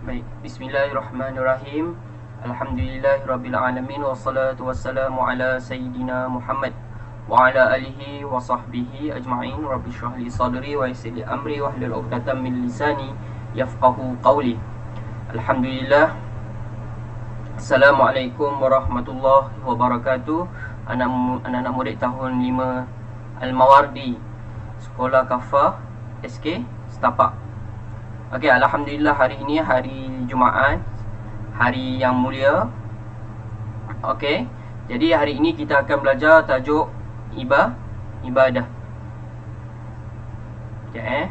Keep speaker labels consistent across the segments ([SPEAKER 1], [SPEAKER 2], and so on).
[SPEAKER 1] Baik, bismillahirrahmanirrahim. Alhamdulillahirabbil wassalatu wassalamu ala sayyidina Muhammad wa ala alihi wa sahbihi ajma'in. Rabbi shrah li sadri wa yassir li amri wahlul 'uqdatam min lisani yafqahu qawli. Alhamdulillah. Assalamualaikum warahmatullahi wabarakatuh. Anak-anak murid tahun 5 Al-Mawardi, Sekolah Kafah SK Setapak. Okey, alhamdulillah hari ini hari Jumaat, hari yang mulia. Okey, jadi hari ini kita akan belajar tajuk ibadah. Okey.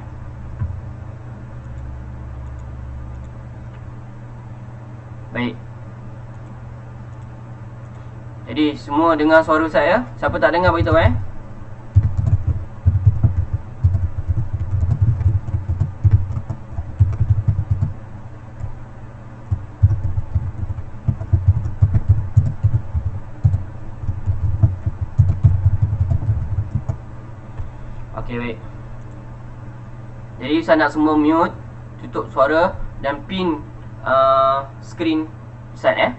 [SPEAKER 1] Baik. Jadi semua dengar suara saya? Siapa tak dengar beritahu Okey, baik. Jadi saya nak semua mute, tutup suara dan pin skrin Ustaz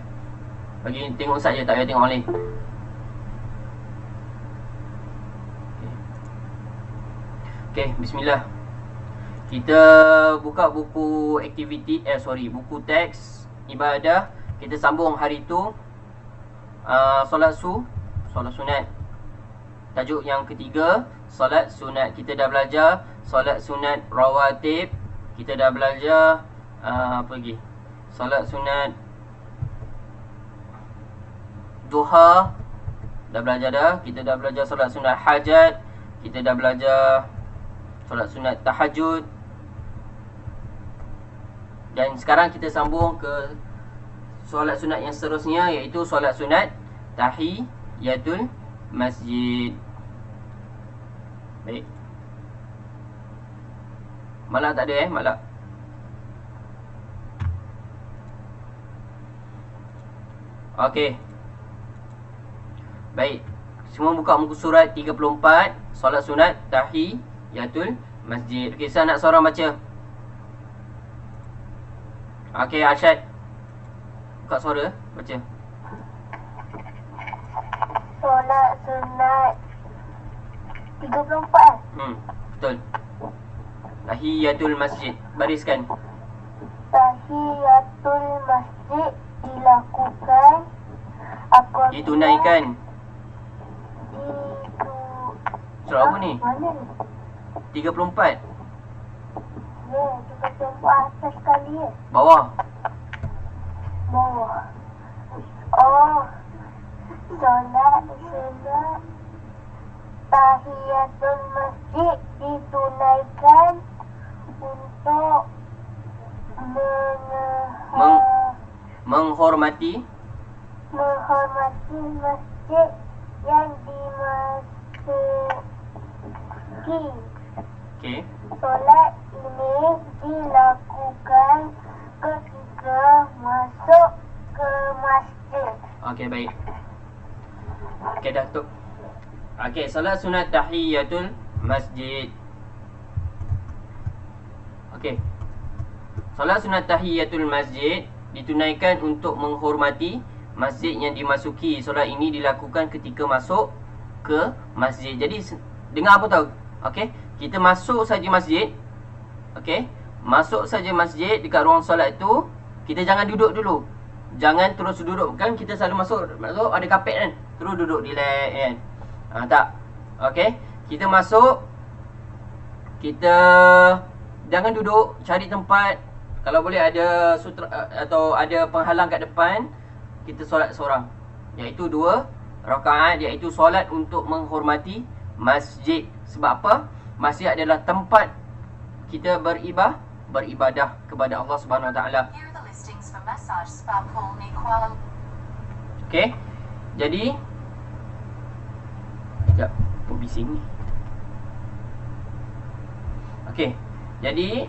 [SPEAKER 1] bagi tengok Ustaz je, tak payah tengok orang lain. Okey, bismillah. Kita buka buku aktiviti buku teks ibadah. Kita sambung hari tu solat sunat. Tajuk yang ketiga, solat sunat. Kita dah belajar solat sunat rawatib. Kita dah belajar apa lagi? Solat sunat duha. Dah belajar dah. Kita dah belajar solat sunat hajat. Kita dah belajar solat sunat tahajud. Dan sekarang kita sambung ke solat sunat yang seterusnya, iaitu solat sunat tahiyatul masjid. Baik. Malak tak ada malak. Okey. Baik. Semua buka muka surat 34, solat sunat tahiyatul masjid. Okey, saya nak seorang baca. Okey, Arsyad. Buka suara, baca.
[SPEAKER 2] Solat sunat 34.
[SPEAKER 1] Betul. Tahiyatul masjid. Bariskan.
[SPEAKER 2] Tahiyatul masjid dilakukan apabila
[SPEAKER 1] Ditunaikan. Surah apa ni?
[SPEAKER 2] Mana ni?
[SPEAKER 1] 34.
[SPEAKER 2] Ya, 34 atas sekali ya.
[SPEAKER 1] Bawah.
[SPEAKER 2] Bawah. Oh. Solat sunat tahiyatul masjid ditunaikan untuk
[SPEAKER 1] Menghormati
[SPEAKER 2] masjid yang dimasuki.
[SPEAKER 1] Okey.
[SPEAKER 2] Solat ini dilakukan ketika masuk ke masjid.
[SPEAKER 1] Okey, baik. Okey, dah tu. Okey, solat sunat tahiyatul masjid. Okey. Solat sunat tahiyatul masjid ditunaikan untuk menghormati masjid yang dimasuki. Solat ini dilakukan ketika masuk ke masjid. Jadi dengar apa tahu? Okey, kita masuk saja masjid. Okey, masuk saja masjid, dekat ruang solat tu kita jangan duduk dulu. Jangan terus duduk. Kan kita selalu masuk ada kapet kan, terus duduk relax kan. Tak. Okey, kita masuk, kita jangan duduk, cari tempat. Kalau boleh ada sutra atau ada penghalang kat depan, kita solat seorang, iaitu 2 rakaat, iaitu solat untuk menghormati masjid. Sebab apa? Masjid adalah tempat kita beribadah kepada Allah Subhanahu Wa Taala. Okey. Jadi sekejap, apa bising ni? Okey. Jadi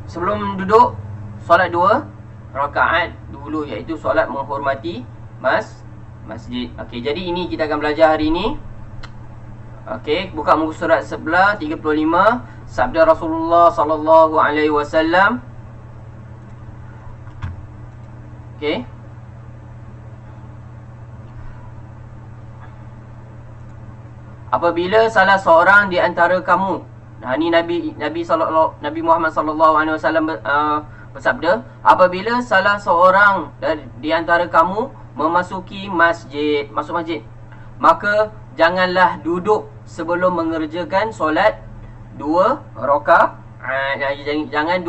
[SPEAKER 1] sebelum duduk, solat 2 rakaat dulu, iaitu solat menghormati masjid. Okey, jadi ini kita akan belajar hari ini. Okey, buka muka surat sebelah 35, sabda Rasulullah sallallahu alaihi wasallam. Okey. Apabila salah seorang di antara kamu, ni Nabi Muhammad sallallahu alaihi wasallam bersabda, apabila salah seorang di antara kamu memasuki masjid, masuk masjid, maka janganlah duduk sebelum mengerjakan solat 2 rakaat. Jangan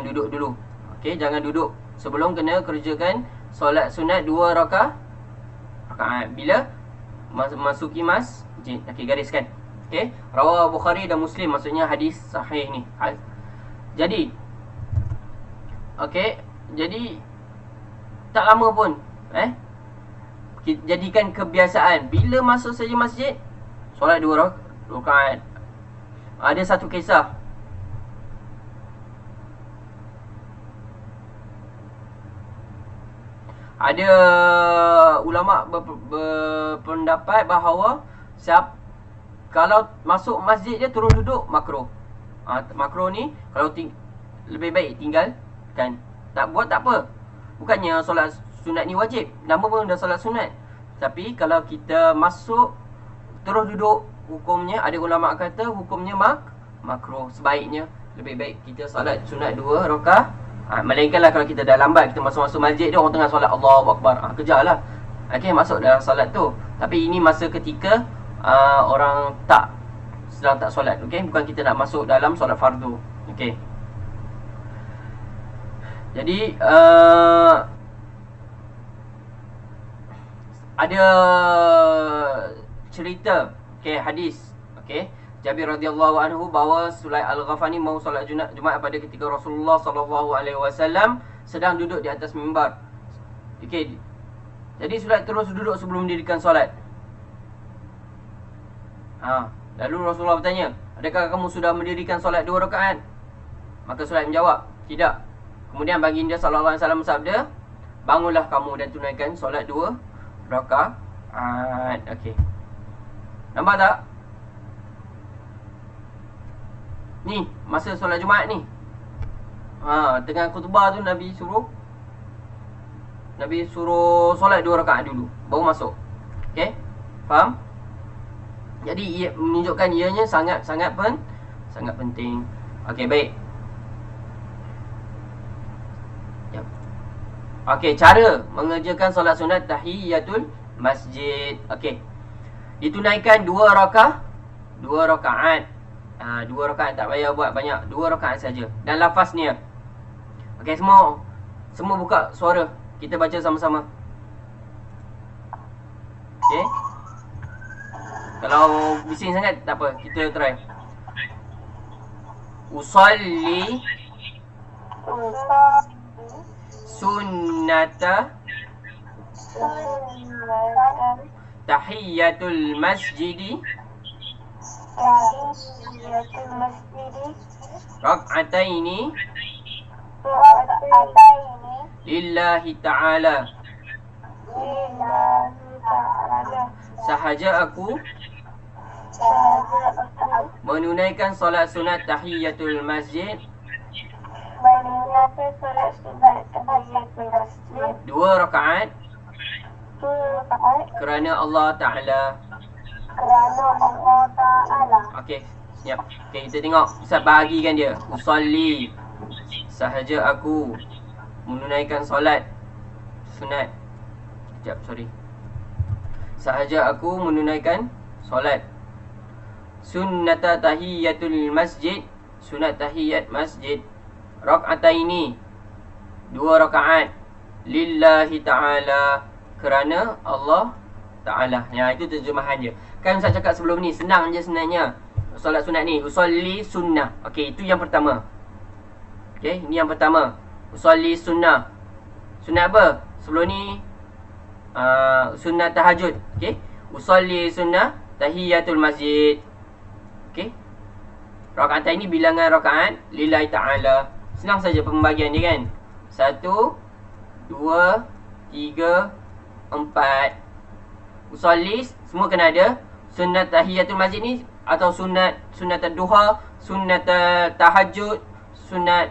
[SPEAKER 1] duduk dulu. Okey, jangan duduk sebelum kena kerjakan solat sunat 2 rakaat. Bila masuki masjid. Okey, gariskan. Okey, rawah Bukhari dan Muslim, maksudnya hadis sahih ni. Jadi okey, jadi tak lama pun jadikan kebiasaan bila masuk saja masjid solat 2 rakaat. Ada satu kisah. Ada ulama berpendapat bahawa kalau masuk masjid dia terus duduk makruh. Makruh ni kalau lebih baik tinggalkan. Tak buat tak apa. Bukannya solat sunat ni wajib. Nama pun dah solat sunat. Tapi kalau kita masuk terus duduk, hukumnya ada ulama kata hukumnya makruh. Sebaiknya lebih baik kita solat sunat 2 rakaat. Melainkanlah kalau kita dah lambat, kita masuk masjid dia orang tengah solat Allahu Akbar, kejarlah. Okey, masuk dalam solat tu. Tapi ini masa ketika orang sedang tak solat. Okey, bukan kita nak masuk dalam solat fardu. Okey. Jadi ada cerita, hadis, Jabir radhiyallahu anhu bahawa Sulaim Al-Ghafani mau solat Jumaat pada ketika Rasulullah sallallahu alaihi wasallam sedang duduk di atas mimbar. Jadi Sulaim terus duduk sebelum mendirikan solat. Lalu Rasulullah bertanya, adakah kamu sudah mendirikan solat 2 rakaat? Maka Sulaim menjawab, tidak. Kemudian baginda sallallahu alaihi wasallam bersabda, bangunlah kamu dan tunaikan solat 2 rakaat. Okey. Nampak tak? Ni masa solat Jumaat ni. Tengah khutbah tu Nabi suruh solat 2 rakaat dulu baru masuk. Okey? Faham? Jadi ia menunjukkan ianya sangat penting. Okey, baik. Okey, cara mengerjakan solat sunat tahiyatul masjid. Okey. Ditunaikan 2 rakaat. 2 rakaat, tak payah buat banyak, 2 rakaat saja. Dan lafaznya. Okey, semua buka suara. Kita baca sama-sama. Okey. Kalau bising sangat tak apa, kita try. Usalli sunnata tahiyatul masjidi rak'ataini lillahi ta'ala. Sahaja aku menunaikan solat sunat tahiyatul masjid 2 rakaat kerana Allah Ta'ala. Okey, siap. Okey, kita tengok Ustaz bahagikan dia. Usalli, sahaja aku menunaikan solat sunat. Sahaja aku menunaikan solat sunnata tahiyatul masjid, sunat tahiyat masjid, rak'ataini 2 rakaat, lillahi ta'ala, kerana Allah Ta'ala. Ya, itu terjemahan dia. Kan saya cakap sebelum ni, senang je sebenarnya solat sunat ni. Usalli sunnah. Okey, itu yang pertama. Okey, ini yang pertama. Usalli sunnah. Sunat apa? Sebelum ni sunat tahajud. Okey, usalli sunnah tahiyatul masjid. Okey, rakaat ini bilangan rakaat lillahi ta'ala. Senang saja pembagian dia kan. 1, 2, 3, 4. Usalli semua kena ada. Sunat tahiyatul masjid ni atau sunat duha, sunat tahajud, sunat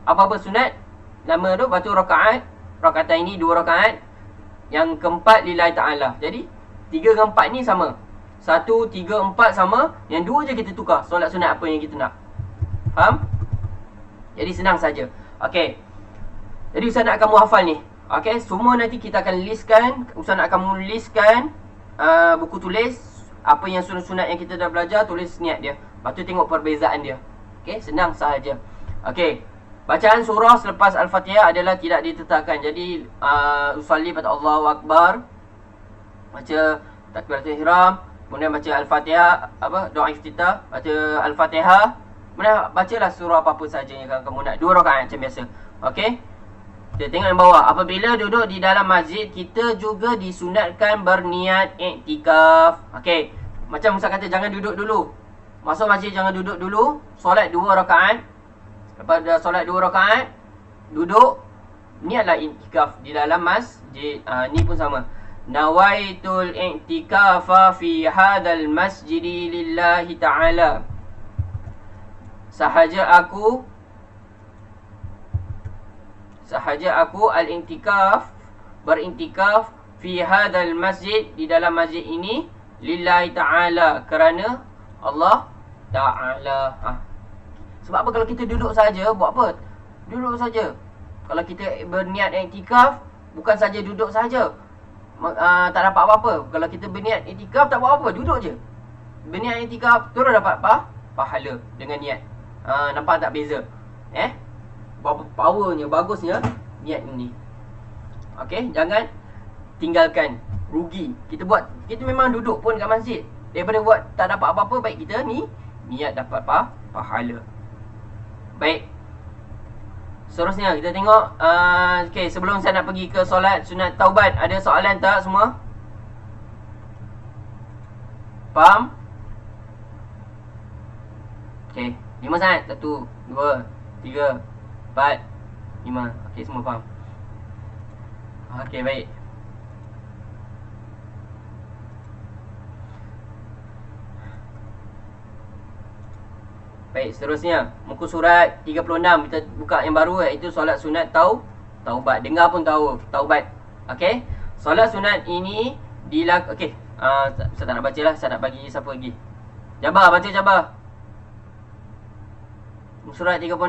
[SPEAKER 1] apa-apa sunat, nama tu batu rakaat rakaat ini 2 rakaat. Yang keempat lillahi ta'ala. Jadi 3 dengan 4 ni sama. 1, 3, 4 sama. Yang 2 je kita tukar. Solat sunat apa yang kita nak. Faham? Jadi senang saja. Okey. Jadi Ustaz nak kamu hafal ni. Okey, semua nanti kita akan listkan. Ustaz nak kamu listkan buku tulis apa yang sunat-sunat yang kita dah belajar, tulis niat dia. Lepas tu tengok perbezaan dia. Okey, senang sahaja. Okey. Bacaan surah selepas Al-Fatihah adalah tidak ditetapkan. Jadi usalli pada Allahu Akbar, baca takbiratul ihram, kemudian baca Al-Fatihah, doa iftitah, baca Al-Fatihah, kemudian bacalah surah apa-apa saja yang kamu nak, 2 rakaat macam biasa. Okey. Kita tengok yang bawah. Apabila duduk di dalam masjid, kita juga disunatkan berniat iktikaf. Okey. Macam Ustaz kata, jangan duduk dulu. Masuk masjid jangan duduk dulu. Solat 2 rakaat. Lepas dah solat 2 rakaat, duduk, niatlah iktikaf di dalam masjid. Ni pun sama. Nawaitul i'tikafa fi hadzal masjidi lillahi ta'ala. Sahaja aku al-i'tikaf, berintikaf fi hadzal masjid, di dalam masjid ini, lillahi ta'ala, kerana Allah Ta'ala. Sebab apa kalau kita duduk saja, buat apa? Duduk saja. Kalau kita berniat iktikaf, bukan saja duduk saja, tak dapat apa-apa. Kalau kita berniat iktikaf, tak buat apa, duduk je. Berniat iktikaf, terus dapat pahala dengan niat. Nampak tak beza? Berapa powernya, bagusnya niat ini. Okey, jangan tinggalkan, rugi. Kita memang duduk pun kat masjid. Daripada buat tak dapat apa-apa, baik kita ni niat dapat pahala. Baik. Seterusnya kita tengok okey, sebelum saya nak pergi ke solat sunat taubat, ada soalan tak semua? Faham? Okey, 5 sangat. 1, 2, 3, 4, 5. Okey, semua faham. Okey, baik. Baik, seterusnya muka surat 36. Kita buka yang baru, iaitu solat sunat taubat. Dengar pun tahu taubat. Okey. Solat sunat ini okey. Saya tak nak baca lah, saya nak bagi siapa lagi. Jabar, baca Jabar. Muka surat 36.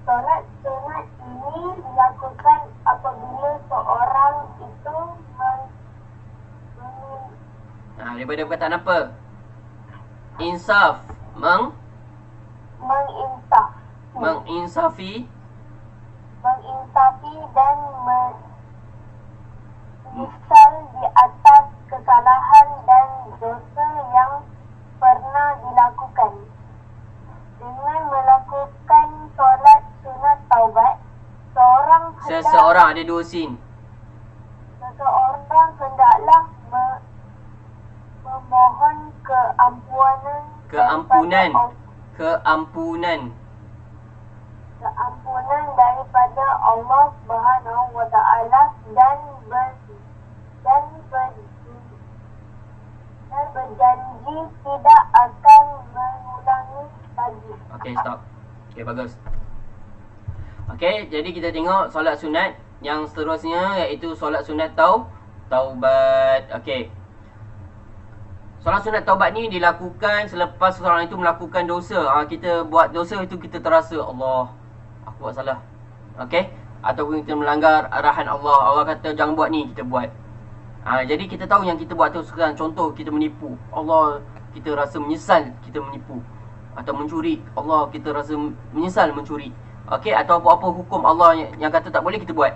[SPEAKER 2] Solat sunat ini dilakukan apabila seorang itu
[SPEAKER 1] daripada perkataan apa? Insaf. Menginsafi
[SPEAKER 2] dan menyesal di atas kesalahan dan dosa yang pernah dilakukan. Dengan melakukan solat sunat taubat,
[SPEAKER 1] seseorang ada 2 sin.
[SPEAKER 2] Seseorang hendaklah memohon keampunan daripada Allah Subhanahu wa taala dan berjanji tidak akan mengulangi lagi.
[SPEAKER 1] Okey, stop. Okey, bagus. Okey, jadi kita tengok solat sunat yang seterusnya, iaitu solat sunat taubat. Okey. Solat sunat taubat ni dilakukan selepas seorang itu melakukan dosa. Kita buat dosa itu, kita terasa, Allah, aku buat salah. Okey? Ataupun kita melanggar arahan Allah. Allah kata jangan buat ni, kita buat. Jadi kita tahu yang kita buat tu sekarang. Contoh, kita menipu, Allah, kita rasa menyesal kita menipu. Atau mencuri, Allah, kita rasa menyesal mencuri. Okey? Atau apa-apa hukum Allah yang kata tak boleh, kita buat.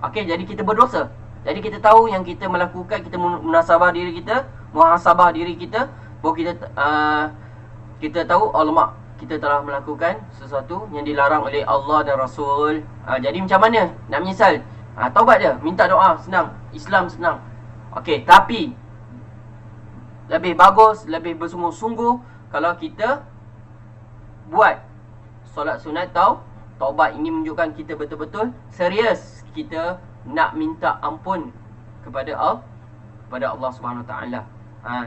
[SPEAKER 1] Okey? Jadi kita berdosa. Jadi kita tahu yang kita melakukan, kita muhasabah diri kita, bahawa kita tahu, alamak, kita telah melakukan sesuatu yang dilarang oleh Allah dan Rasul. Jadi macam mana nak menyesal? Taubat je, minta doa, senang. Islam senang. Okey, tapi lebih bagus, lebih bersungguh-sungguh kalau kita buat solat sunat taubat. Ini menunjukkan kita betul-betul serius kita nak minta ampun kepada Allah Subhanahu Wa Taala.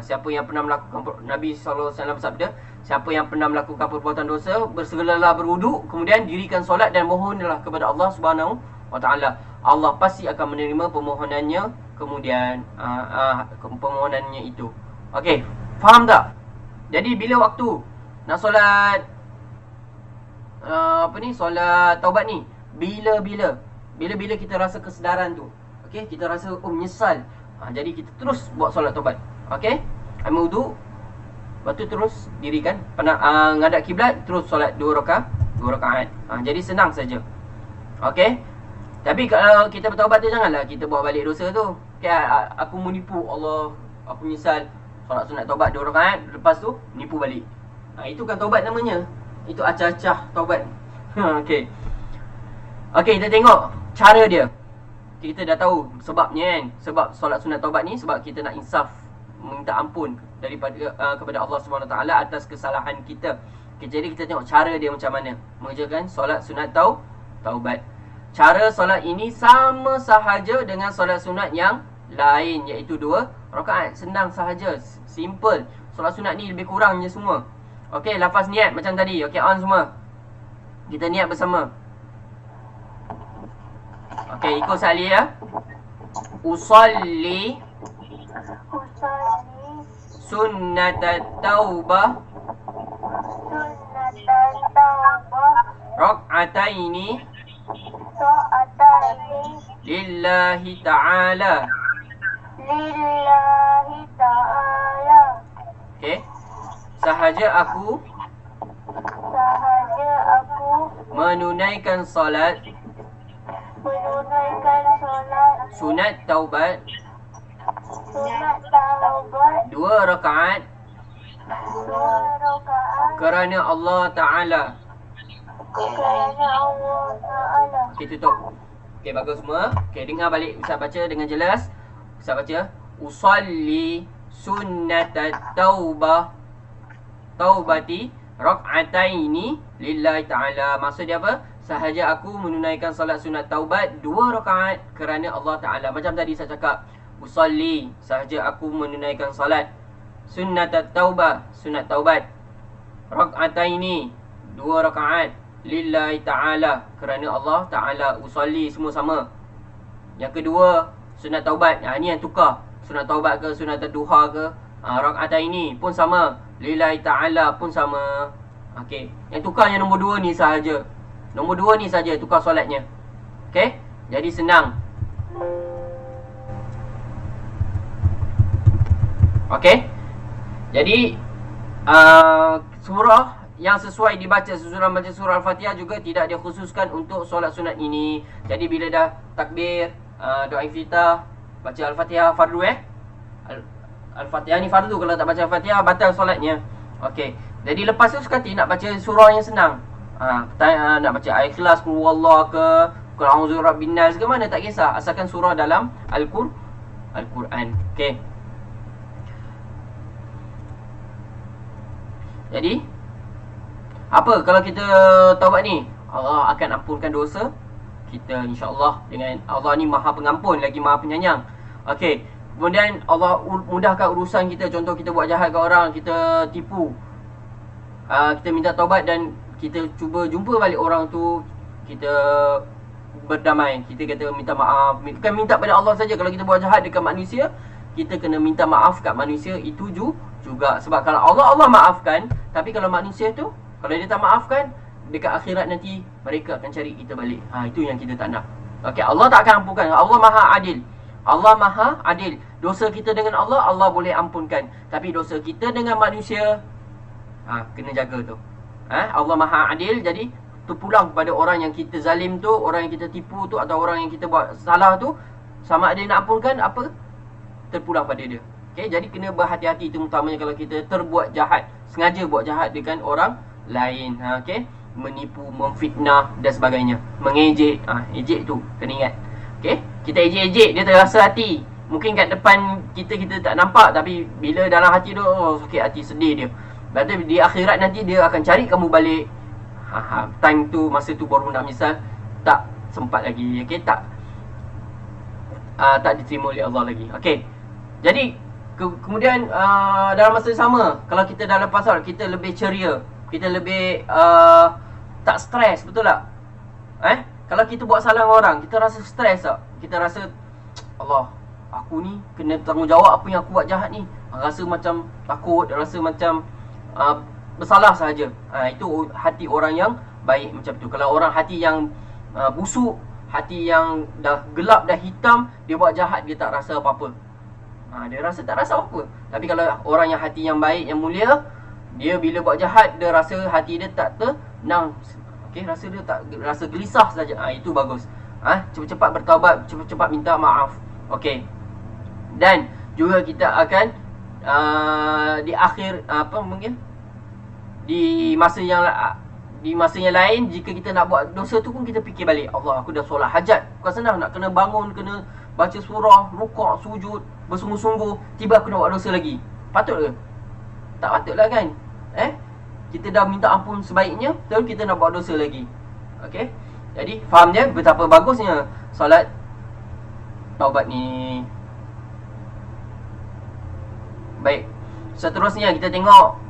[SPEAKER 1] Siapa yang pernah melakukan, Nabi SAW bersabda, Siapa yang pernah melakukan perbuatan dosa, bersegeralah berwuduk, kemudian dirikan solat dan mohonlah kepada Allah Subhanahu wa taala. Allah pasti akan menerima permohonannya, kemudian permohonannya itu. Okey, faham tak? Jadi bila waktu nak solat solat taubat ni, bila kita rasa kesedaran tu, okey, kita rasa menyesal, jadi kita terus buat solat taubat. Okey, ambil wuduk, lepas tu terus dirikan ngadap kiblat, terus solat 2 rakaat. Jadi senang saja. Okey, tapi kalau kita bertaubat tu, janganlah kita buat balik dosa tu. Okay, aku menipu Allah, aku menyesal, solat sunat taubat 2 rakaat, lepas tu nipu balik. Itu kan taubat namanya. Itu acah-acah taubat. Okey. Okey, kita tengok cara dia. Kita dah tahu sebabnya kan. Sebab solat sunat taubat ni sebab kita nak insaf, minta ampun daripada kepada Allah Subhanahu Wa Taala atas kesalahan kita. Okay, jadi kita tengok cara dia macam mana mengerjakan solat sunat taubat. Cara solat ini sama sahaja dengan solat sunat yang lain, iaitu 2 rakaat. Senang sahaja, simple. Solat sunat ni lebih kurang je semua. Okey, lafaz niat macam tadi. Okey, on semua. Kita niat bersama. Okey, ikut Sali ya. Usalli sunnatat taubah rak'ataini lillahi ta'ala. Okey. Sahaja aku menunaikan solat sunat taubat 2 rakaat kerana Allah Ta'ala. Okey, tutup. Okey, bagus semua. Okey, dengar balik Ustaz baca dengan jelas. Ustaz baca, usalli sunnatat taubati rak'ataini lillahi ta'ala. Maksud dia apa? Sahaja aku menunaikan salat sunat taubat 2 rakaat kerana Allah Ta'ala. Macam tadi saya cakap, usalli, sahaja aku menunaikan salat sunnatat taubah, sunat taubat, rak'ataini, 2 rakaat, lillahi ta'ala, kerana Allah Ta'ala. Usalli semua sama. Yang kedua, sunat taubat. Ni yang tukar. Sunat taubat ke sunat duha ke, rak'ataini pun sama, lillahi ta'ala pun sama. Okey, yang tukar yang nombor 2 ni sahaja. Nombor 2 ni saja tukar solatnya. Okey, jadi senang. Okey, jadi surah yang sesuai dibaca, susunan baca surah Al-Fatihah juga tidak dikhususkan untuk solat sunat ini. Jadi bila dah takbir, doa iftitah, baca Al-Fatihah fardu Al-Fatihah ni fardu. Kalau tak baca Al-Fatihah batal solatnya. Okey, jadi lepas tu sekali nak baca surah yang senang. Nak baca ayat Ikhlas, Qul huwallahu ke, Qul a'udzu birabbin nas ke mana, tak kisah, asalkan surah dalam Al-Quran. Okey. Jadi apa kalau kita taubat ni? Allah akan ampunkan dosa kita, insya-Allah. Dengan Allah ni Maha Pengampun lagi Maha Penyayang. Okey. Kemudian Allah mudahkan urusan kita. Contoh kita buat jahat ke orang, kita tipu, kita minta taubat dan kita cuba jumpa balik orang tu, kita berdamai, kita kata minta maaf. Bukan minta pada Allah saja. Kalau kita buat jahat dekat manusia, kita kena minta maaf kat manusia itu juga. Sebab kalau Allah maafkan, tapi kalau manusia tu, kalau dia tak maafkan, dekat akhirat nanti mereka akan cari kita balik. Itu yang kita tak nak. Okey, Allah tak akan ampunkan. Allah Maha Adil. Allah Maha Adil. Dosa kita dengan Allah, Allah boleh ampunkan. Tapi dosa kita dengan manusia, kena jaga tu. Allah Maha Adil. Jadi terpulang kepada orang yang kita zalim tu, orang yang kita tipu tu, atau orang yang kita buat salah tu, sama ada nak ampunkan apa, terpulang pada dia. Okay, jadi kena berhati-hati. Itu utamanya kalau kita terbuat jahat, sengaja buat jahat dengan orang lain. Okay, menipu, memfitnah dan sebagainya, mengejek. Ejek tu kena ingat. Okay, kita ejek-ejek, dia terasa hati. Mungkin kat depan kita tak nampak, tapi bila dalam hati tu, sakit hati, sedih dia. Lepas tu di akhirat nanti dia akan cari kamu balik. Time tu, masa tu baru nak misal, tak sempat lagi. Okay, tak diterima oleh Allah lagi. Okay, jadi Kemudian dalam masa yang sama, kalau kita dah lepas solat, kita lebih ceria, kita lebih tak stres, betul tak? Kalau kita buat salah dengan orang, kita rasa stres tak? Kita rasa, Allah, aku ni kena tanggungjawab apa yang aku buat jahat ni. Rasa macam takut, rasa macam bersalah sahaja. Itu hati orang yang baik macam tu. Kalau orang hati yang busuk, hati yang dah gelap, dah hitam, dia buat jahat, dia tak rasa apa-apa. Dia rasa tak rasa apa. Tapi kalau orang yang hati yang baik, yang mulia, dia bila buat jahat, dia rasa hati dia tak tenang. Rasa dia tak rasa gelisah saja. Itu bagus. Cepat-cepat bertaubat, cepat-cepat minta maaf. Dan juga kita akan di akhir mungkin di masa yang lain, jika kita nak buat dosa tu pun kita fikir balik, Allah, aku dah solat hajat, bukan senang nak kena bangun, kena baca surah, rukuk, sujud bersungguh-sungguh, tiba aku nak buat dosa lagi. Patut ke? Tak patut lah kan? Kita dah minta ampun sebaiknya, terus kita nak buat dosa lagi. Jadi faham je betapa bagusnya solat taubat ni. Baik, seterusnya kita tengok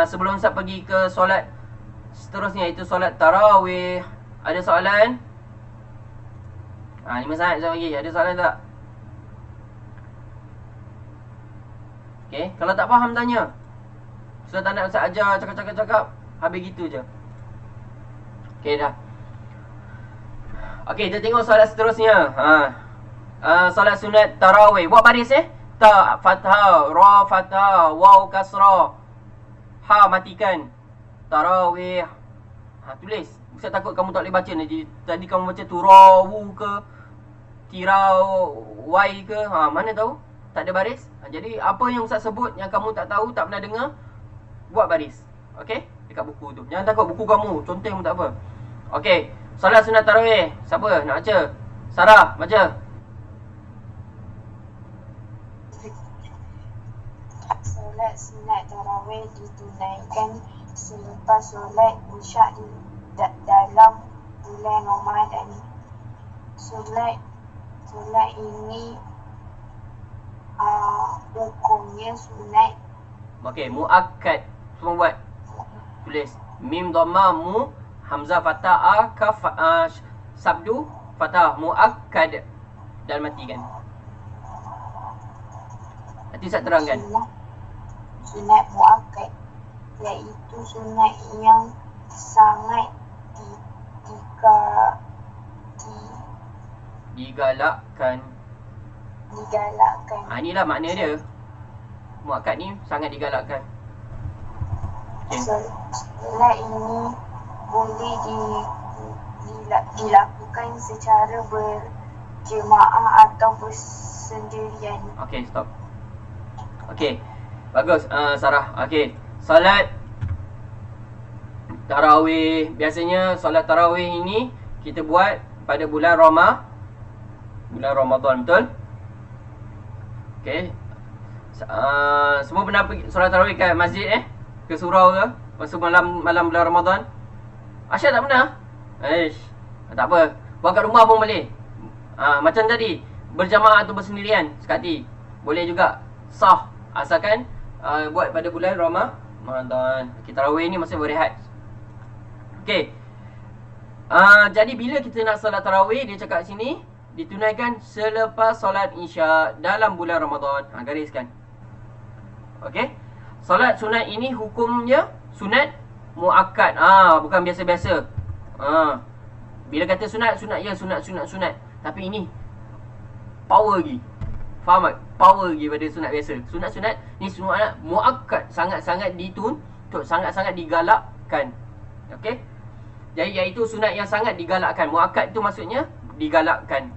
[SPEAKER 1] sebelum Ustaz pergi ke solat seterusnya, itu solat tarawih. Ada soalan? 5 saat Ustaz bagi. Ada soalan tak? Kalau tak faham tanya. Ustaz tak nak Ustaz ajar cakap-cakap, habis gitu je. Dah. Kita tengok solat seterusnya. Solat sunat tarawih. Buat baris Ta fathah, ra fathah, waw kasrah, ha matikan. Tarawih. Tulis. Ustaz takut kamu tak boleh baca nanti. Tadi kamu baca tu rawu ke, tirawai ke, mana tahu? Tak ada baris. Jadi apa yang Ustaz sebut yang kamu tak tahu, tak pernah dengar, buat baris. Dekat buku tu. Jangan takut buku kamu conteng pun tak apa. Solat sunat tarawih. Siapa nak baca? Sarah, baca.
[SPEAKER 2] Solat sunat tarawih ditunaikan selepas solat isyak di dalam bulan Ramadan. Solat ini hukumnya sunat.
[SPEAKER 1] Muakkad. Semua buat. Tulis mim dhamma mu, hamzah fatah, kaf sabdu fatah, muakkad. Dan matikan. Nanti saya terangkan.
[SPEAKER 2] Sunat muakkad iaitu sunat yang sangat
[SPEAKER 1] digalakkan. Inilah makna dia. Muakkad ni sangat digalakkan.
[SPEAKER 2] Solat ini boleh dilakukan secara berjemaah atau bersendirian.
[SPEAKER 1] Stop. Bagus Sarah. Solat tarawih. Biasanya solat tarawih ini kita buat pada bulan Ramadan, betul? Semua pernah pergi solat tarawih kat masjid ke surau ke masa malam bulan Ramadan? Aisyah tak pernah? Tak apa, buat kat rumah pun boleh. Macam tadi, berjamaah atau bersendirian sekali boleh juga, sah, asalkan buat pada bulan Ramadan. Tarawih ni masa berehat. Jadi bila kita nak solat tarawih, dia cakap sini ditunaikan selepas solat isyak dalam bulan Ramadan. Gariskan. Solat sunat ini hukumnya sunat muakkad. Bukan biasa-biasa. Bila kata sunat, sunat. Tapi ini power lagi. Faham tak? Power lagi pada sunat biasa. Sunat ni sunat muakkad, sangat-sangat dituntut, sangat-sangat digalakkan. Jadi iaitu sunat yang sangat digalakkan. Muakkad itu maksudnya digalakkan.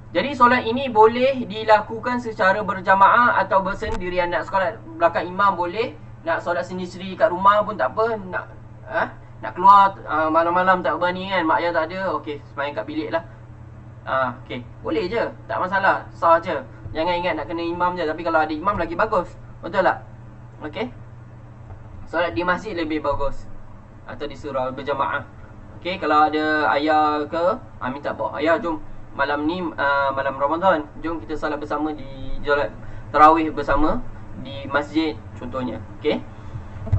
[SPEAKER 1] Jadi solat ini boleh dilakukan secara berjamaah atau bersendirian. Nak solat belakang imam boleh, nak solat sendiri-sendiri kat rumah pun tak apa. Nak keluar malam-malam tak berani kan, mak ayah tak ada, sembahyang kat bilik lah. Boleh je, tak masalah, sah je. Jangan ingat nak kena imam je. Tapi kalau ada imam lagi bagus, betul tak? Solat di masjid lebih bagus, atau di surau berjamaah. Kalau ada ayah ke, minta bawa ayah, jom malam ni malam Ramadan, jom kita solat bersama di solat tarawih bersama di masjid contohnya. Okey.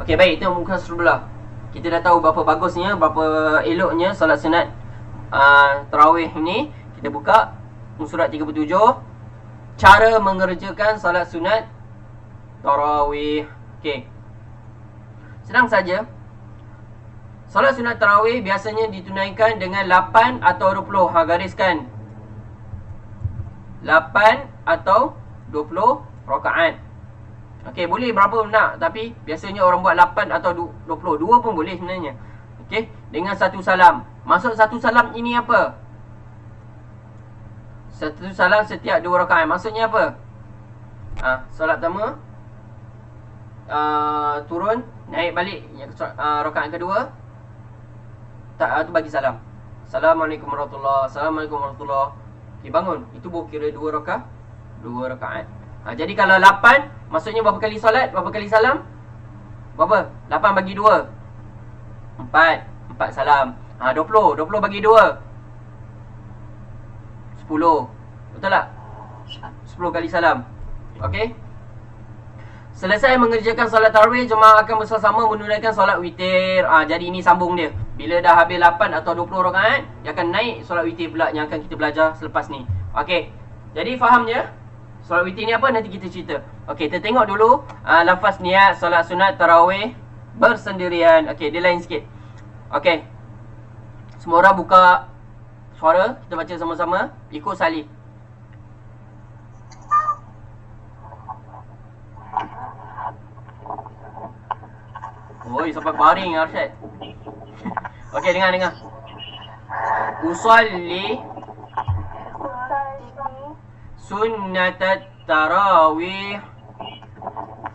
[SPEAKER 1] Okey, baik, itu muka sebelah. Kita dah tahu berapa bagusnya, berapa eloknya solat sunat tarawih ini. Kita buka surat 37, cara mengerjakan solat sunat tarawih. Okey. Senang saja. Solat sunat tarawih biasanya ditunaikan dengan 8 atau 20. Gariskan 8 atau 20 rakaat. Okey, boleh berapa nak, tapi biasanya orang buat 8 atau 20. Dua pun boleh sebenarnya. Okey, dengan satu salam. Maksud satu salam ini apa? Satu salam setiap 2 rakaat. Maksudnya apa? Solat pertama, turun, naik balik rakaat kedua, tu bagi salam. Assalamualaikum warahmatullahi, Assalamualaikum warahmatullahi. Okay, bangun. Itu baru kira 2 rakaat. 2 rakaat. Jadi kalau 8, maksudnya berapa kali solat? Berapa kali salam? Berapa? 8 bagi 2, 4. 4 salam. 20. 20 bagi 2, 10. Betul tak? 10 kali salam. Okey. Selesai mengerjakan solat tarawih, jemaah akan bersama-sama menunaikan solat witir. Jadi ini sambung dia. Bila dah habis 8 atau 20 rakaat, dia akan naik solat witir pula yang akan kita belajar selepas ni. Okey. Jadi faham je? Solat witir ni apa? Nanti kita cerita. Okey, kita tengok dulu lafaz niat solat sunat tarawih bersendirian. Okey, dia lain sikit. Okey. Semua orang buka suara, kita baca sama-sama. Ikut salih. Oi, sampai baring Arsyad. Okey, dengar. Usalli sunnatat tarawih.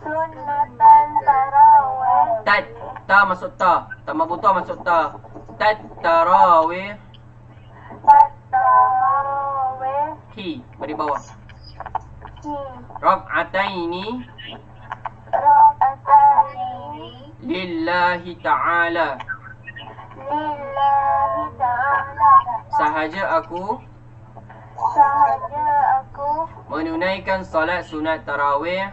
[SPEAKER 2] Sunnatan tarawih.
[SPEAKER 1] Ta masuk ta. Ta mabutah masuk ta. Tat tarawih.
[SPEAKER 2] Tarawih.
[SPEAKER 1] Hi, beri bawah.
[SPEAKER 2] Ki.
[SPEAKER 1] Rak'ataini
[SPEAKER 2] Rakaataini.
[SPEAKER 1] lillahi ta'ala.
[SPEAKER 2] Lillahi ta'ala.
[SPEAKER 1] Sahaja aku menunaikan solat sunat tarawih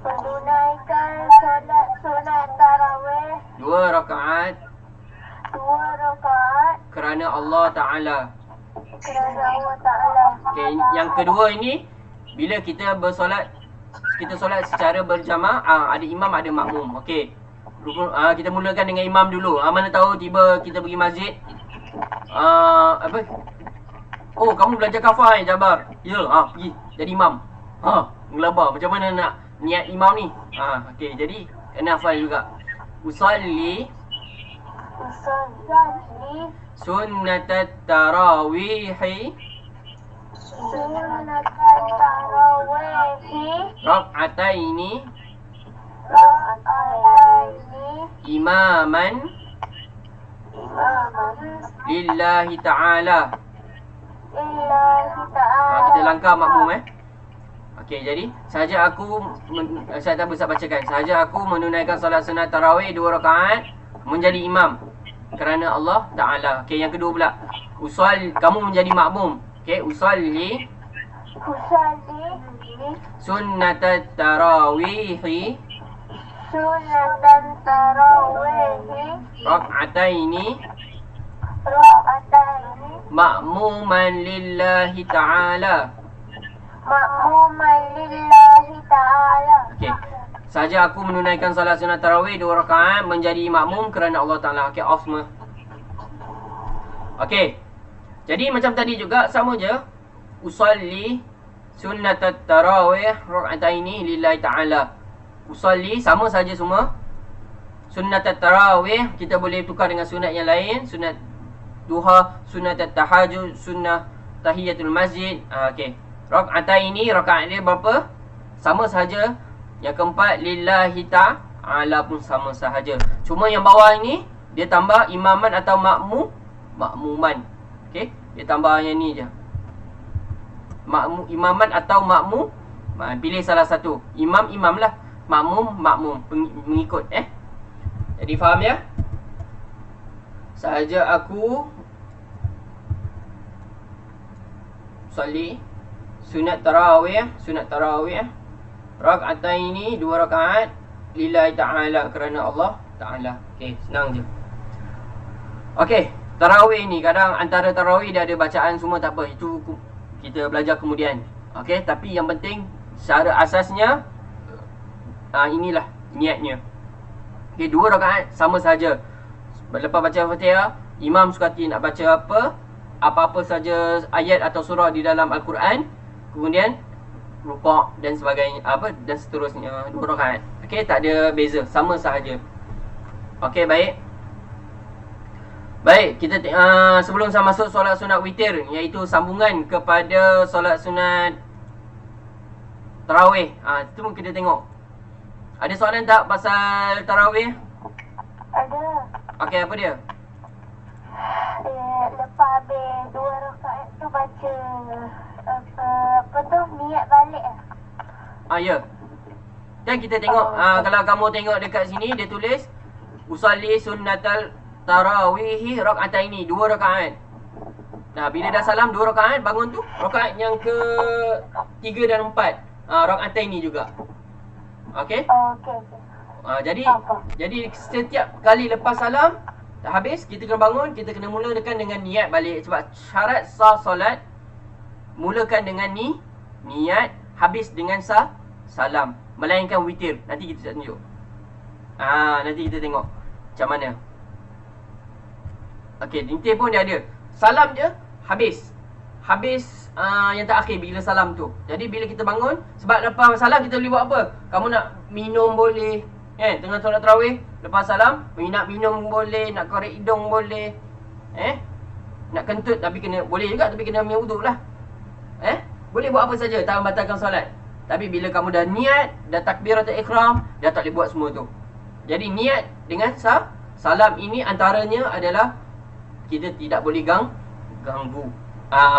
[SPEAKER 2] menunaikan solat sunat tarawih
[SPEAKER 1] 2 rakaat
[SPEAKER 2] 2 rakaat
[SPEAKER 1] kerana Allah Ta'ala.
[SPEAKER 2] kerana Allah Ta'ala.
[SPEAKER 1] Okay, yang kedua ini, bila kita bersolat, kita solat secara berjamaah, ada imam ada makmum. Okey. Kita mulakan dengan imam dulu. Mana tahu tiba kita pergi masjid. Apa? Oh, kamu belajar kafah Jabar. Ya, pergi jadi imam. Ngelabar. Macam mana nak niat imam ni? Okey, jadi kena hafal juga. Usalli sunnatat tarawihi
[SPEAKER 2] sunnatat tarawih
[SPEAKER 1] rak'ataini imaman lillahi ta'ala. Kita langkah makmum Okey, jadi sahaja aku saya tak bisa bacakan. Sahaja aku menunaikan solat sunat tarawih 2 rakaat menjadi imam kerana Allah Ta'ala. Okey, yang kedua pula. Kamu menjadi makmum. Okey, usalli sunnatat tarawihi
[SPEAKER 2] sunatan tarawih
[SPEAKER 1] rak'ataini ma'muman lillahi ta'ala.
[SPEAKER 2] ma'muman lillahi ta'ala.
[SPEAKER 1] Okey. Sahaja aku menunaikan salat sunat tarawih 2 rakaat menjadi makmum kerana Allah Ta'ala. Okey, off semua. Okey. Jadi macam tadi juga sama je. Usalli sunnatat tarawih rak'ataini lillahi ta'ala. Usalli sama saja semua. Sunnatat tarawih kita boleh tukar dengan sunat yang lain, sunat duha, sunat tahajud, sunnah tahiyatul masjid. Okey. Rak'ataini, rakaat dia berapa? Sama sahaja. Yang keempat lillahi ta'ala pun sama sahaja. Cuma yang bawah ini dia tambah imaman atau makmuman. Okey, dia tambah yang ni je. Imaman atau makmum. Pilih salah satu. Imam lah, makmum mengikut Jadi faham ya? Sahaja aku salli sunat tarawih. Rak'ataini, 2 rakaat lillahi ta'ala, kerana Allah Ta'ala. Okey, senang je. Okey, tarawih ni kadang antara tarawih dia ada bacaan semua, tak apa, itu kita belajar kemudian. Okey, tapi yang penting secara asasnya inilah niatnya. Okey, 2 rakaat sama saja. Lepas baca Fatihah, imam sukati nak baca apa-apa saja ayat atau surah di dalam Al-Quran, kemudian rukuk dan sebagainya, dan seterusnya, 2 rakaat. Okey, tak ada beza, sama sahaja. Okey, baik. Baik, kita sebelum saya masuk solat sunat witir, iaitu sambungan kepada solat sunat tarawih. Itu kita tengok. Ada soalan tak pasal tarawih?
[SPEAKER 2] Ada.
[SPEAKER 1] Okey, apa dia?
[SPEAKER 2] Lepas habis 2 rakaat tu baca apa tu, niat balik
[SPEAKER 1] Ya. Dan kita tengok, kalau kamu tengok dekat sini, dia tulis usalli sunnatal tarawihi rak'ataini, 2 rakaat. Nah, bila dah salam 2 rakaat, bangun tu rakaat yang ke 3 dan 4, rak'ataini juga. Okey?
[SPEAKER 2] Okey.
[SPEAKER 1] Jadi setiap kali lepas salam dah habis, kita kena bangun, kita kena mulakan dengan niat balik. Sebab syarat sah solat, mulakan dengan niat, habis dengan salam. Melainkan witir. Nanti kita tunjuk. Nanti kita tengok macam mana. Okey, witir pun dia ada. Salam je, habis yang terakhir bila salam tu. Jadi bila kita bangun, sebab lepas salam kita boleh buat apa? Kamu nak minum boleh, tengah solat tarawih, lepas salam, nak minum boleh, nak korek hidung boleh, nak kentut, tapi kena, boleh juga, tapi kena ambil wuduk lah. Boleh buat apa saja, tak membatalkan solat. Tapi bila kamu dah niat, dah takbiratul ihram, dah tak boleh buat semua tu. Jadi niat dengan salam ini antaranya adalah kita tidak boleh ganggu,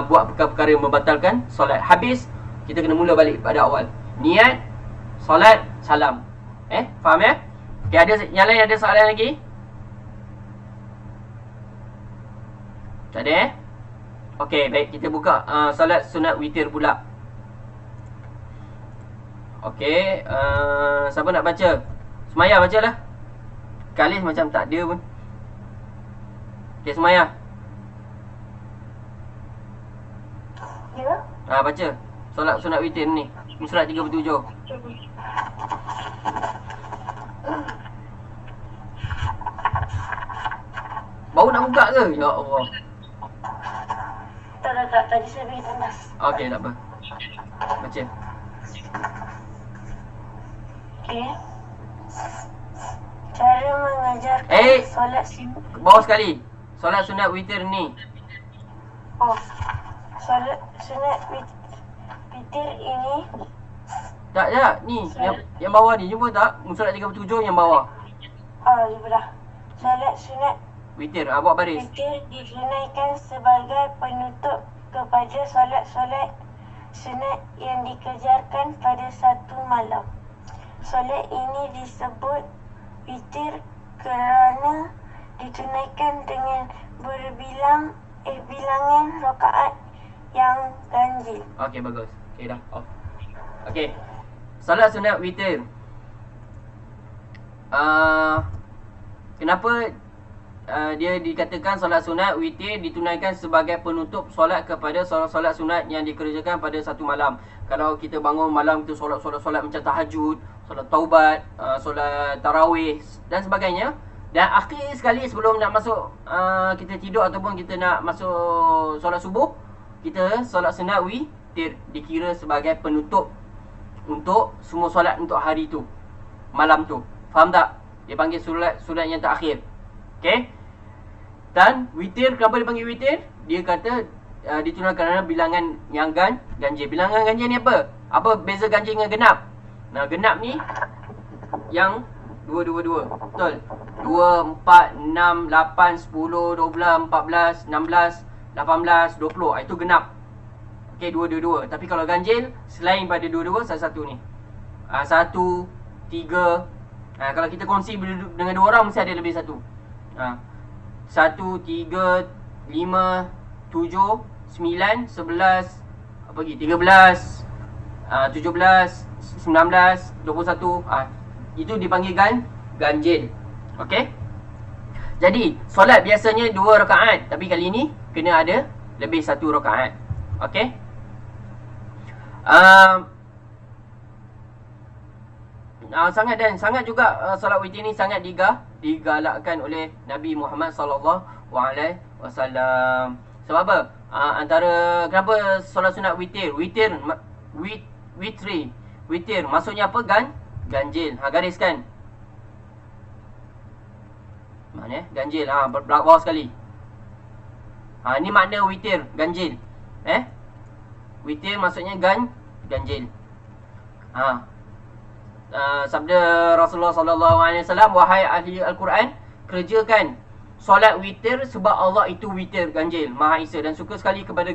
[SPEAKER 1] buat perkara-perkara yang membatalkan solat. Habis, kita kena mula balik pada awal. Niat, solat, salam. Faham ya? Okay, ada yang lain, ada soalan lagi? Tak ada Okey, baik, kita buka solat sunat witir pula. Okey, siapa nak baca? Semaya bacalah. Kalis macam tak ada pun. Okey, Semaya.
[SPEAKER 2] Ya.
[SPEAKER 1] Baca solat sunat witir ni, surat 37. Baru nak buka ke? Ya Allah.
[SPEAKER 2] Tak, tadi saya pergi tandas.
[SPEAKER 1] Okey, tak apa. Baca.
[SPEAKER 2] Okey. Cara mengajarkan solat sunat.
[SPEAKER 1] Bawah sekali. Solat sunat witir ni.
[SPEAKER 2] Solat sunat witir ini.
[SPEAKER 1] Tak, ni yang bawah ni, jumpa tak? Surat 37 yang bawah.
[SPEAKER 2] Jumpa dah. Solat sunat
[SPEAKER 1] witir, buat baris.
[SPEAKER 2] witir ditunaikan sebagai penutup kepada solat-solat sunat yang dikerjakan pada satu malam. Solat ini disebut witir kerana ditunaikan dengan bilangan rakaat yang ganjil.
[SPEAKER 1] Okey, bagus. Okey, dah off. Okey. Solat sunat witir. Kenapa dia dikatakan solat sunat witir ditunaikan sebagai penutup solat kepada solat-solat sunat yang dikerjakan pada satu malam. Kalau kita bangun malam, kita solat macam tahajud, solat taubat, solat tarawih dan sebagainya. Dan akhir sekali sebelum nak masuk kita tidur ataupun kita nak masuk solat subuh, kita solat sunat witir dikira sebagai penutup untuk semua solat untuk hari tu, malam tu. Faham tak? Dia panggil solat yang terakhir. Okey. Dan witir, kenapa dia panggil witir? Dia kata ditunaikan kerana bilangan yang ganjil. Bilangan ganjil ni apa? Apa beza ganjil dengan genap? Nah, genap ni yang 2, betul? 2, 4, 6, 8, 10, 12, 14, 16, 18, 20. Itu genap. Okey, 2. Tapi kalau ganjil, selain pada 2, salah satu ni. 1, 3. Kalau kita kongsi dengan 2 orang, mesti ada lebih satu. 1, 3, 5, 7, 9, 11, apa lagi? 13, 17, 19, 21. Itu dipanggil ganjil. Okey. Jadi solat biasanya 2 rakaat, tapi kali ni kena ada lebih 1 rakaat. Okey. Sangat juga solat witir ni sangat digalakkan oleh Nabi Muhammad sallallahu alaihi wasallam. Sebab apa? Antara kenapa solat sunat witir? Witir maksudnya apa? Ganjil. Gariskan. Mana ganjil? Belakang bawah sekali. Ni makna witir, ganjil. Witir maksudnya ganjil. Sabda Rasulullah sallallahu alaihi wasallam, wahai ahli Al-Quran, kerjakan solat witir sebab Allah itu witir, ganjil, Maha Esa, dan suka sekali kepada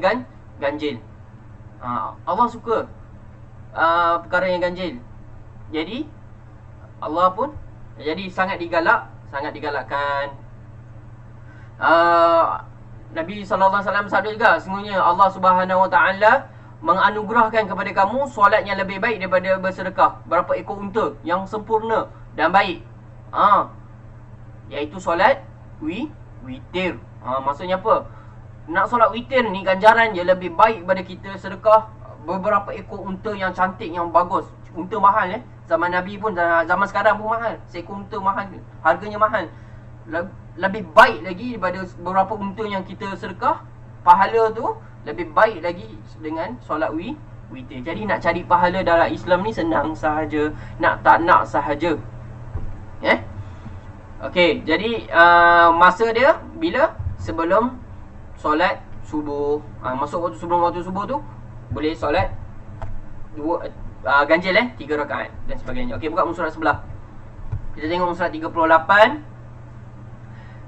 [SPEAKER 1] ganjil. Allah suka perkara yang ganjil. Jadi Allah pun sangat digalakkan. Nabi sallallahu alaihi wasallam sabda juga, sesungguhnya Allah Subhanahu wa taala menganugerahkan kepada kamu solat yang lebih baik daripada bersedekah berapa ekor unta yang sempurna dan baik. Iaitu solat witir. Maksudnya apa? Nak solat witir ni ganjaran je lebih baik daripada kita sedekah beberapa ekor unta yang cantik, yang bagus. Unta mahal Zaman Nabi pun, zaman sekarang pun mahal. Seekor unta mahal, harganya mahal. Lebih baik lagi daripada beberapa unta yang kita sedekah. Pahala tu lebih baik lagi dengan solat witir. Jadi nak cari pahala dalam Islam ni senang sahaja, tak nak sahaja. Okey, jadi masa dia bila? Sebelum solat subuh. Masuk sebelum waktu subuh tu boleh solat ganjil 3 rakaat dan sebagainya. Okey, buka muka surat sebelah. Kita tengok muka surat 38.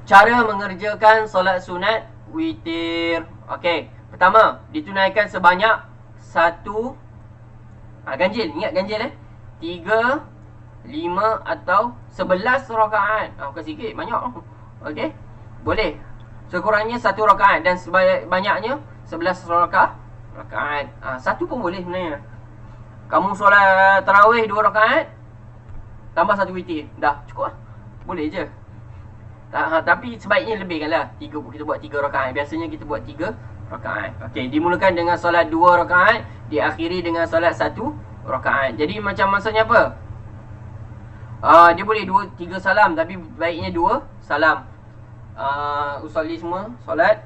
[SPEAKER 1] Cara mengerjakan solat sunat witir. Okey, pertama, ditunaikan sebanyak 1 ganjil. Ingat ganjil 3, 5 atau 11 rakaat. Bukan sikit, banyak. Okey, boleh sekurangnya 1 rakaat dan sebanyaknya 11 rakaat. Satu pun boleh sebenarnya. Kamu solat tarawih 2 rakaat tambah 1 witir, dah cukup lah. Boleh je. Tapi sebaiknya lebihkanlah. Kita buat 3 rakaat. Biasanya kita buat 3 rakaat. Okey, dimulakan dengan solat 2 rakaat, diakhiri dengan solat 1 rakaat. Jadi macam maksudnya apa? Dia boleh 3 salam, tapi baiknya 2 salam. Usolli semua solat,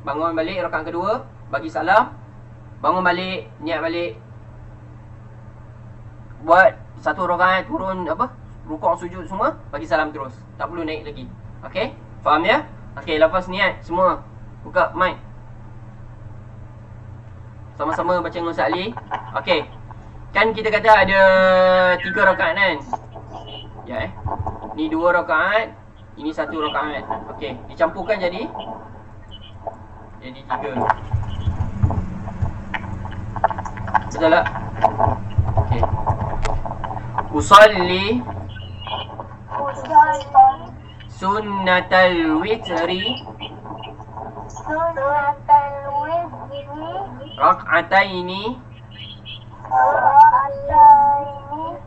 [SPEAKER 1] bangun balik rakaat kedua, bagi salam, bangun balik, niat balik, buat 1 rakaat, turun rukuk sujud semua, bagi salam terus. Tak perlu naik lagi. Okey, faham ya? Okey, lepas niat semua, buka mic, sama-sama baca dengan Ustaz Ali. Okey, kan kita kata ada 3 rakaat kan? Ya ni 2 rakaat, ini 1 rakaat. Okey, dicampurkan jadi 3. Betul tak? Okey. Usalli sunnatal witri rak'ataini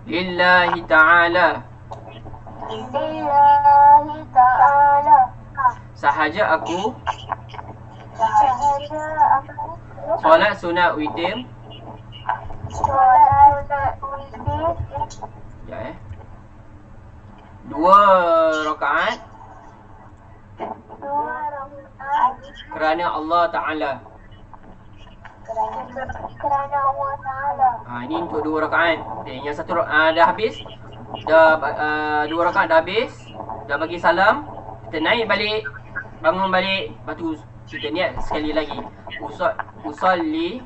[SPEAKER 1] lillahi ta'ala sahaja aku solat sunat witir ya 2 rakaat kerana Allah Ta'ala. Ini untuk 2 rakaat. Yang 1 dah habis. Dah 2 rakaat dah habis. Dah bagi salam. Kita naik balik, bangun balik, lepas tu kita niat sekali lagi. Usalli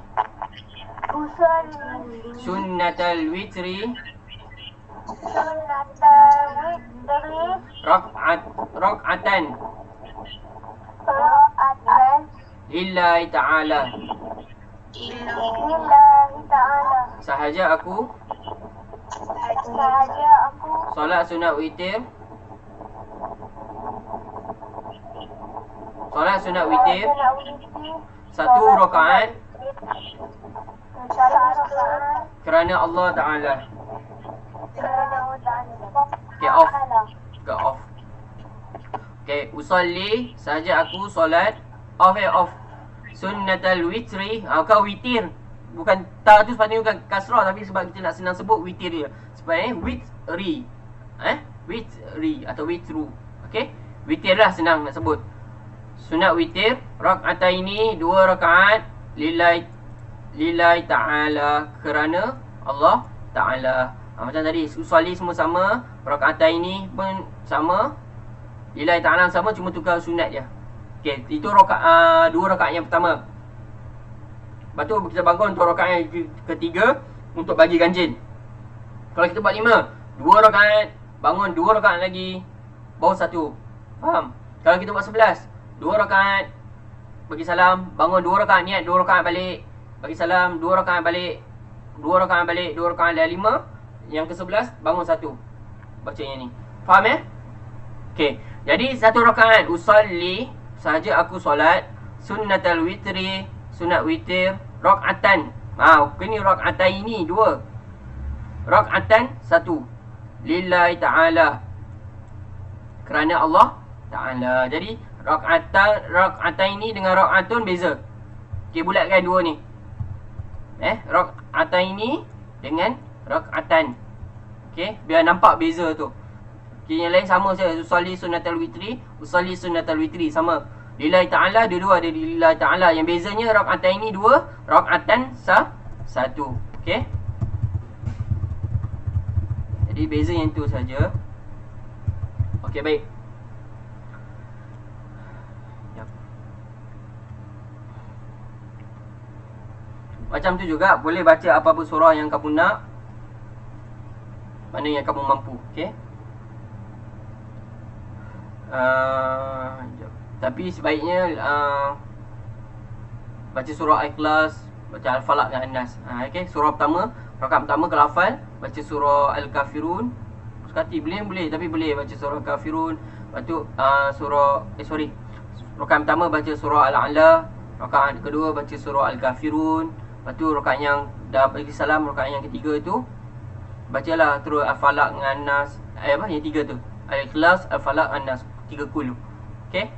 [SPEAKER 1] sunnatal witri rak'atan lillahi ta'ala sahaja aku solat sunat witir Solat sunat witir 1 rakaat Kerana Allah Ta'ala. Okay, off. Ke off. Okay, usalli saja aku solat. Off off. Sunnatal witri. Kau witir. Bukan tak tu sepatutnya bukan kasrah, tapi sebab kita nak senang sebut witir dia. Sepatutnya witri. Witri atau witru. Okay, witir lah senang nak sebut. Sunat witir rakaataini, 2 rakaat lillahi ta'ala, kerana Allah Ta'ala. Macam tadi usalli semua sama, rakaataini pun sama, lillahi ta'ala sama, cuma tukar sunat dia. Okey, itu 2 rakaat yang pertama. Lepas tu kita bangun untuk rakaat yang ketiga untuk bagi ganjil. Kalau kita buat 5, 2 rakaat, bangun 2 rakaat lagi, baru 1. Faham? Kalau kita buat 11, 2 rakaat, bagi salam, bangun 2 rakaat, niat 2 rakaat balik, bagi salam, 2 rakaat balik, 2 rakaat balik, 2 rakaat dah 5. Yang ke-11 bangun 1. Baca yang ni. Faham Okey. Jadi 1 rakaat usalli sahaja aku solat, sunnatal witri, sunat witir, rakaatan. Ini rakaataini 2. Rakaatan 1. Lillahi ta'ala, kerana Allah Ta'ala. Jadi rakaataini dengan rakaatun beza. Okey, bulatkan 2 ni. Rakaataini dengan rakaatan. Okey, biar nampak beza tu. Okey, yang lain sama saja. Usalli sunnatal witri, usalli sunnatal witri sama. Lillahi ta'ala, dua-dua ada di lillahi ta'ala. Yang bezanya rakaataini 2, rakaatan 1. Okey. Jadi beza yang tu saja. Okey, baik. Macam tu juga boleh baca apa-apa surah yang kamu nak, mana yang kamu mampu. Okey. Tapi sebaiknya baca surah Al-Ikhlas, baca Al-Falaq dan An-Nas. Okey, surah pertama, rakaat pertama kalau hafal, baca surah Al-Kafirun. Sekali boleh, tapi boleh baca surah Al-Kafirun. Lepas tu rakaat pertama baca surah Al-A'la, rakaat kedua baca surah Al-Kafirun. Lepas tu rakaat yang dah bagi salam, rakaat yang ketiga tu bacalah terus Al-Falaq dengan An-Nas. Yang 3 tu, Al-Ikhlas, Al-Falaq, An-Nas, 3 kul. Okey.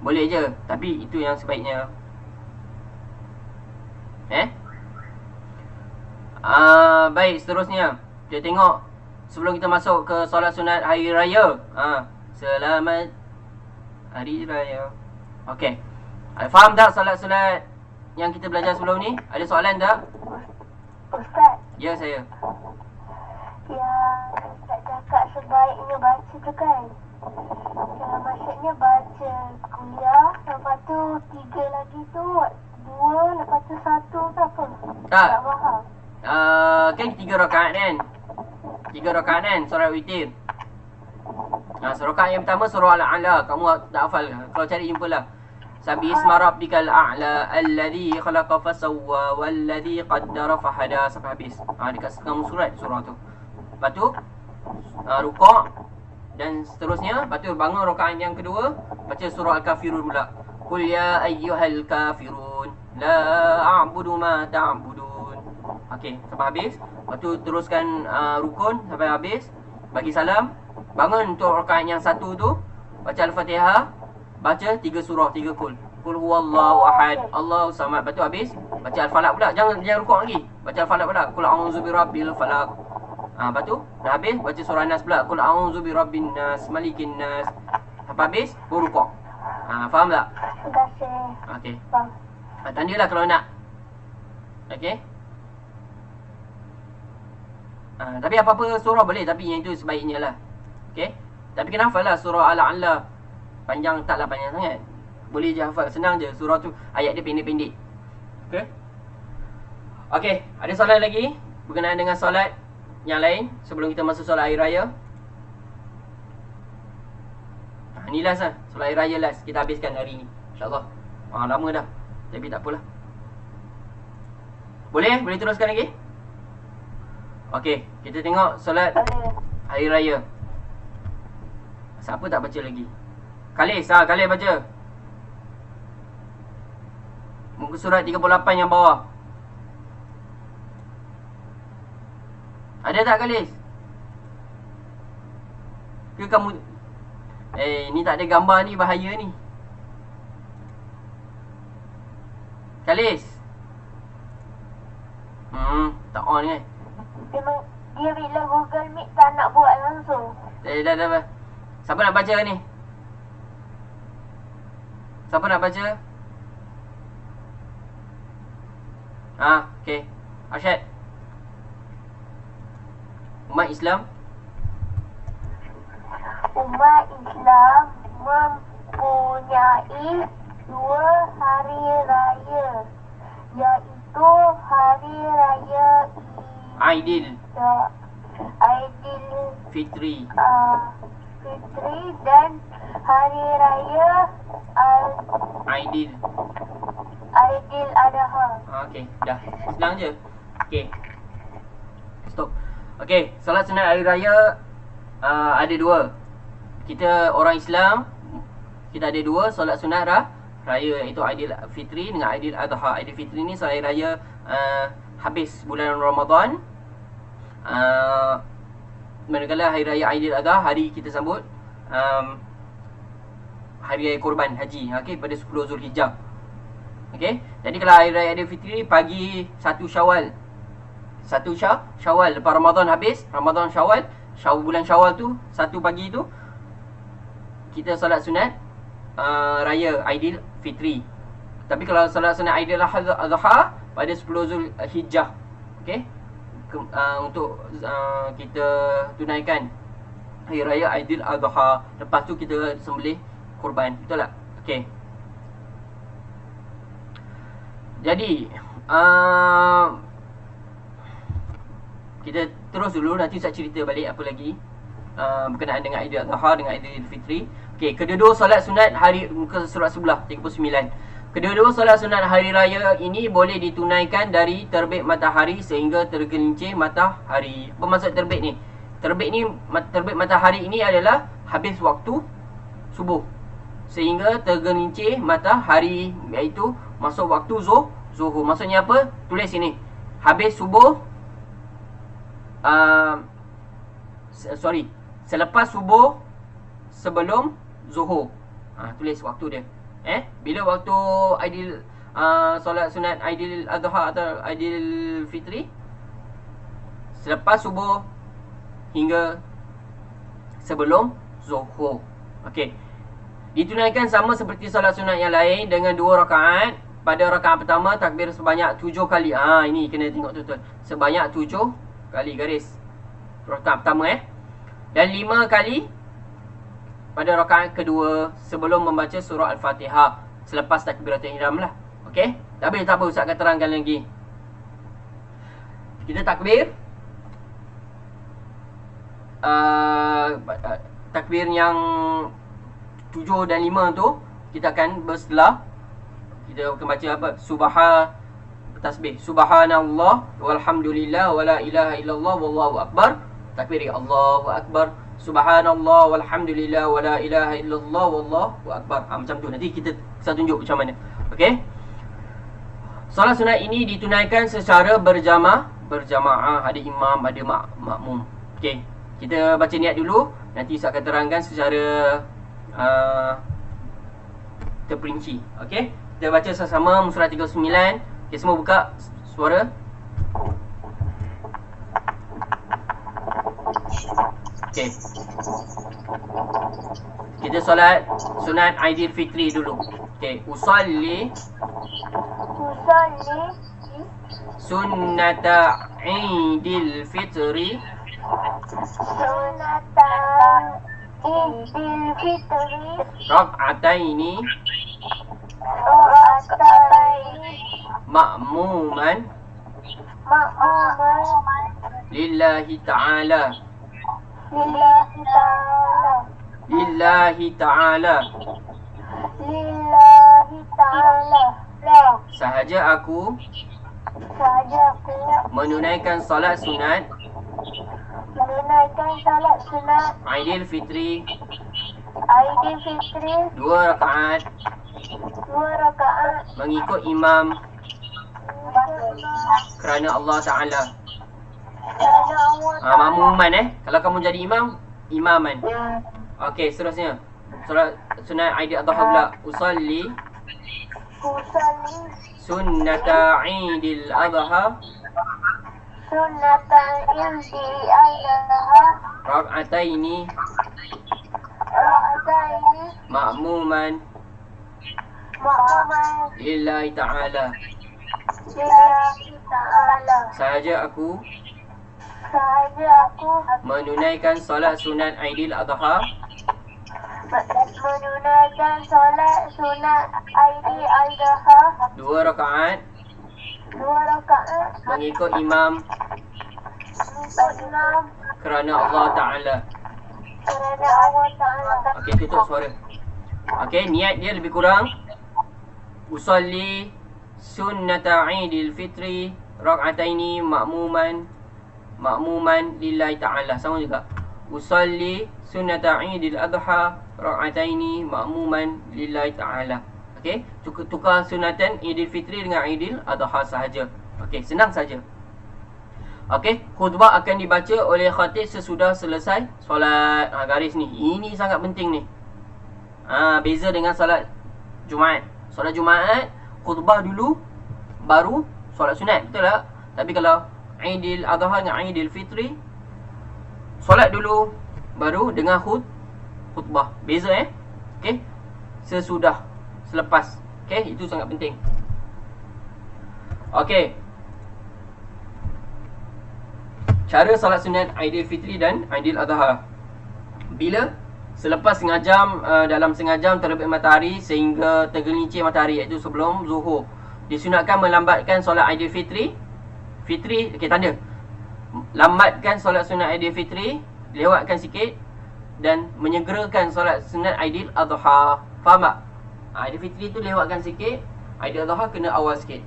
[SPEAKER 1] Boleh je, tapi itu yang sebaiknya. Baik, seterusnya kita tengok sebelum kita masuk ke solat sunat hari raya. Selamat hari raya. Okey. Faham tak solat-solat yang kita belajar sebelum ni? Ada soalan tak?
[SPEAKER 2] Ustaz.
[SPEAKER 1] Ya, saya.
[SPEAKER 2] Yang Ustaz cakap sebaiknya baca tu kan? Yang maksudnya baca kuliah, lepas tu 3 lagi tu 2, lepas tu 1 ke apa?
[SPEAKER 1] Tak.
[SPEAKER 2] Tak faham.
[SPEAKER 1] Kan 3 rakaat kan? 3 rakaat kan, solat witir. Rakaat yang pertama surah Al-A'la. Kamu tak hafal ke? Kalau cari jumpalah. Sabi isma rabbikal a'la alladhi khalaqa fasawwa walladhi qaddara fahada, sampai habis. Dekat setengah surat surah tu. Lepas tu rukuk dan seterusnya. Lepas tu bangun rakaat yang kedua, baca surah Al-Kafirun pula. Qul ya ayyuhal kafirun la a'budu ma ta'budun. Okey, sampai habis. Lepas tu teruskan rukun sampai habis. Bagi salam. Bangun untuk rakaat yang 1 tu, baca Al-Fatihah, baca 3 surah, 3 kul. Qul huwallahu ahad, Allahu samad. Lepas tu habis baca Al-Falaq pula. Jangan rukuk lagi. Baca Al-Falaq pula. Qul a'udzu birabbil falaq. Lepas tu dah habis baca surah Nas pula. Qul a'udzu birabbin nas, malikin nas. Sampai habis baru rukuk. Faham tak?
[SPEAKER 2] Dah share.
[SPEAKER 1] Okey.
[SPEAKER 2] Faham.
[SPEAKER 1] Tandalah kalau nak. Okey. Tapi apa-apa surah boleh, tapi yang itu sebaiknya lah. Okey. Tapi kena hafal lah surah Al-A'la. Panjang taklah panjang sangat. Boleh je hafal, senang je. Surah tu ayat dia pendek-pendek. Okey. Okey, ada soalan lagi berkenaan dengan solat yang lain sebelum kita masuk solat hari raya? Ni last lah, solat hari raya last. Kita habiskan hari ni, InsyaAllah. Lama dah, tapi tak apalah. Boleh? Boleh teruskan lagi? Okey, kita tengok solat hari raya. Siapa tak baca lagi? Khalis, Khalis baca. Muka surat 38 yang bawah. Ada tak Khalis? Ke kamu ni tak ada gambar ni, bahaya ni. Khalis. Tak on ni.
[SPEAKER 2] Memang dia bila Google Meet tak nak buat langsung.
[SPEAKER 1] Dah. Siapa nak baca ni? Siapa nak baca? Okey. Arsyad. Umat Islam
[SPEAKER 2] mempunyai 2 hari raya, iaitu hari raya
[SPEAKER 1] Aidil
[SPEAKER 2] Fitri
[SPEAKER 1] Fitri
[SPEAKER 2] dan hari raya
[SPEAKER 1] Aidil.
[SPEAKER 2] Adha.
[SPEAKER 1] Okey, dah. Senang je. Okey. Stop. Okey, solat sunat hari raya ada 2. Kita orang Islam, kita ada 2 solat sunat raya, iaitu Aidil Fitri dengan Aidil Adha. Aidil Fitri ni solat raya habis bulan Ramadan. Manakala hari raya Aidil Adha, hari kita sambut hari raya korban haji, okey, pada 10 Zulhijjah. Okey, jadi kalau hari raya Aidil Fitri pagi 1 Syawal. 1 Syawal lepas Ramadan habis, Ramadan Syawal, bulan Syawal tu 1 pagi tu kita solat sunat raya Aidil Fitri. Tapi kalau solat sunat Aidil Adha pada 10 Zulhijjah. Okey. Untuk kita tunaikan hari raya Aidil Adha. Lepas tu kita sembelih kurban. Betul tak? Okey. Jadi kita terus dulu, nanti saya cerita balik apa lagi berkenaan dengan Aidil Adha dengan Aidil Fitri. Okey, kedua-dua solat sunat hari, muka surat sebelah 39. Kedua-dua solat sunat hari raya ini boleh ditunaikan dari terbit matahari sehingga tergelincir matahari. Apa maksud terbit ni? Terbit matahari ini adalah habis waktu subuh sehingga tergelincir matahari, iaitu masuk waktu zuhur. Maksudnya apa? Tulis sini. Habis subuh selepas subuh sebelum zuhur. Tulis waktu dia. Bila waktu Aidil solat sunat Aidil Adha atau Aidil Fitri? Selepas subuh hingga sebelum zuhur. Okey. Ditunaikan sama seperti solat sunat yang lain dengan 2 rakaat. Pada rakaat pertama takbir sebanyak 7 kali. Ini kena tengok betul-betul. Sebanyak 7 kali, garis. Rakaat pertama dan 5 kali pada rakaat kedua sebelum membaca surah Al-Fatihah selepas takbiratul ihram lah. Okey? Tak apa Ustaz akan terangkan lagi. Kita takbir takbir yang 7 dan 5 tu kita akan bersetelah. Kita akan baca apa? Tasbih. Subhanallah walhamdulillah wala ilaha illallah wallahu akbar. Takbir ya Allahu akbar. Subhanallah walhamdulillah wala ilaha illallah wallahu akbar. Macam tu. Nanti saya tunjuk macam mana. Okey. Solat sunat ini ditunaikan secara berjamaah. Ada imam, ada makmum. Okey. Kita baca niat dulu. Nanti saya akan terangkan secara terperinci. Okey. Kita baca sama-sama surah 39. Okey, semua buka suara. Okey. Kita solat sunat Aidil Fitri dulu. Okey, usalli sunnata Aidil Fitri rak'ataini ma'muman lillahi ta'ala sahaja aku menunaikan salat sunat Aidil Fitri 2 rakaat
[SPEAKER 2] 2 rakaat.
[SPEAKER 1] Mengikut imam
[SPEAKER 2] Imam.
[SPEAKER 1] kerana Allah Ta'ala.
[SPEAKER 2] Kerana Allah Ta'ala.
[SPEAKER 1] Makmuman Kalau kamu jadi imam, imaman. Okey, seterusnya. Solat sunat Aidil Adha pula. Usalli
[SPEAKER 2] Usalli
[SPEAKER 1] sunnata Aidil Adha
[SPEAKER 2] sunnatan ildi aylaha
[SPEAKER 1] rak'ataini
[SPEAKER 2] ra'ataini
[SPEAKER 1] ma'muman
[SPEAKER 2] ma'aman
[SPEAKER 1] lillahi ta'ala.
[SPEAKER 2] lillahi ta'ala.
[SPEAKER 1] Sahaja aku menunaikan solat sunat Aidil Adha
[SPEAKER 2] menunaikan solat sunat Aidil Adha
[SPEAKER 1] 2 rakaat
[SPEAKER 2] 2 rakaat
[SPEAKER 1] mengikut imam
[SPEAKER 2] imam
[SPEAKER 1] kerana Allah Ta'ala.
[SPEAKER 2] kerana Allah Ta'ala.
[SPEAKER 1] Okey, tutup suara. Okey, niat dia lebih kurang usalli sunnata Aidil Fitri rak'ataini ma'muman lillahi ta'ala. Sama juga. Usalli sunnata Aidil Adha rak'ataini ma'muman lillahi ta'ala. Okey, tukar sunatan Aidil Fitri dengan Aidil Adha sahaja. Okey, senang saja. Okey, khutbah akan dibaca oleh khatib sesudah selesai solat. Garis ni. Ini sangat penting ni. Beza dengan solat Jumaat. Solat Jumaat khutbah dulu baru solat sunat, betul tak? Tapi kalau Aidil Adha dengan Aidil Fitri, solat dulu baru dengan khutbah. Beza Okey. Sesudah, selepas. Okey, itu sangat penting. Okey. Cara solat sunat Aidil Fitri dan Aidil Adha. Bila? Selepas setengah jam, dalam setengah jam terbit matahari sehingga tergelincir matahari, iaitu sebelum zuhur. Disunatkan melambatkan solat Aidil Fitri. Okey, tanda. Lambatkan solat sunat Aidil Fitri, lewatkan sikit, dan menyegerakan solat sunat Aidil Adha. Faham tak? Aidil Fitri tu lewatkan sikit, Aidil Adha kena awal sikit.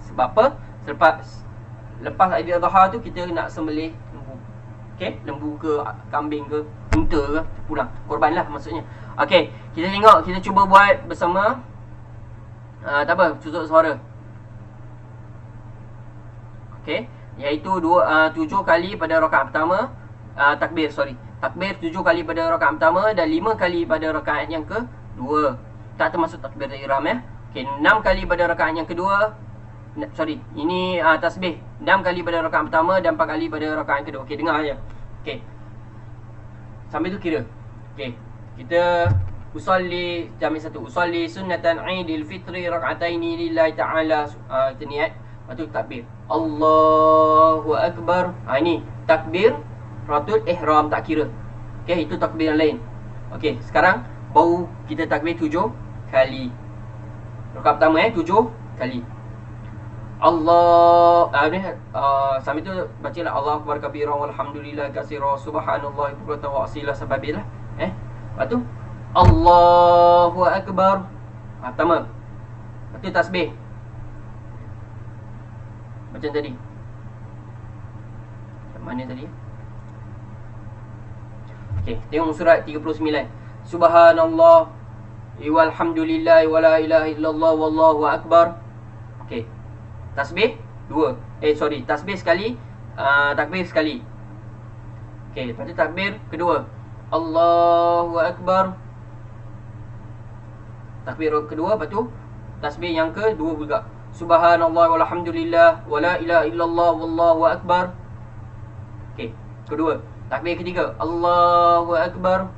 [SPEAKER 1] Sebab apa? Lepas Aidil Adha tu kita nak sembelih lembu. Okey, lembu ke kambing ke unta ke, pulang korban lah maksudnya. Okey, kita tengok, kita cuba buat bersama. Tak apa, tutup suara. Okey, iaitu 7 kali pada rakaat pertama. Takbir 7 kali pada rakaat pertama dan 5 kali pada rakaat yang kedua. Tak termasuk takbir ihram Okey, 6 kali pada rakaat yang kedua. Ini tasbih 6 kali pada rakaat pertama dan 4 kali pada rakaat yang kedua. Okey, dengar aja. Okey. Sambil tu kira. Okey. Kita usalli jam'i satu. Usalli sunnatan Aidil Fitri rak'ataini lillahi ta'ala. Kita niat. Lepas tu takbir. Allahu Akbar. Ini takbir Ratul Ihram, tak kira. Okey, itu takbir yang lain. Okey, sekarang baru kita takbir 7 kali. Rakaat pertama 7 kali. Allah sambil tu bacalah Allahu Akbar kabiran walhamdulillah katsiran subhanallahi bukratan wa asila sababilah. Lepas tu Allahu Akbar. Pertama. Lepas tu tasbih. Macam tadi. Macam mana tadi? Okey, tengok surat 39. Subhanallah walhamdulillah wala ilaha illallah wallahu akbar. Okey. Tasbih 2. Tasbih sekali, takbir sekali. Okey, lepas tu takbir kedua. Allahu Akbar. Takbir kedua, lepas tu tasbih yang kedua juga. Subhanallah walhamdulillah wala ilaha illallah wallahu akbar. Okey, kedua. Takbir ketiga. Allahu Akbar.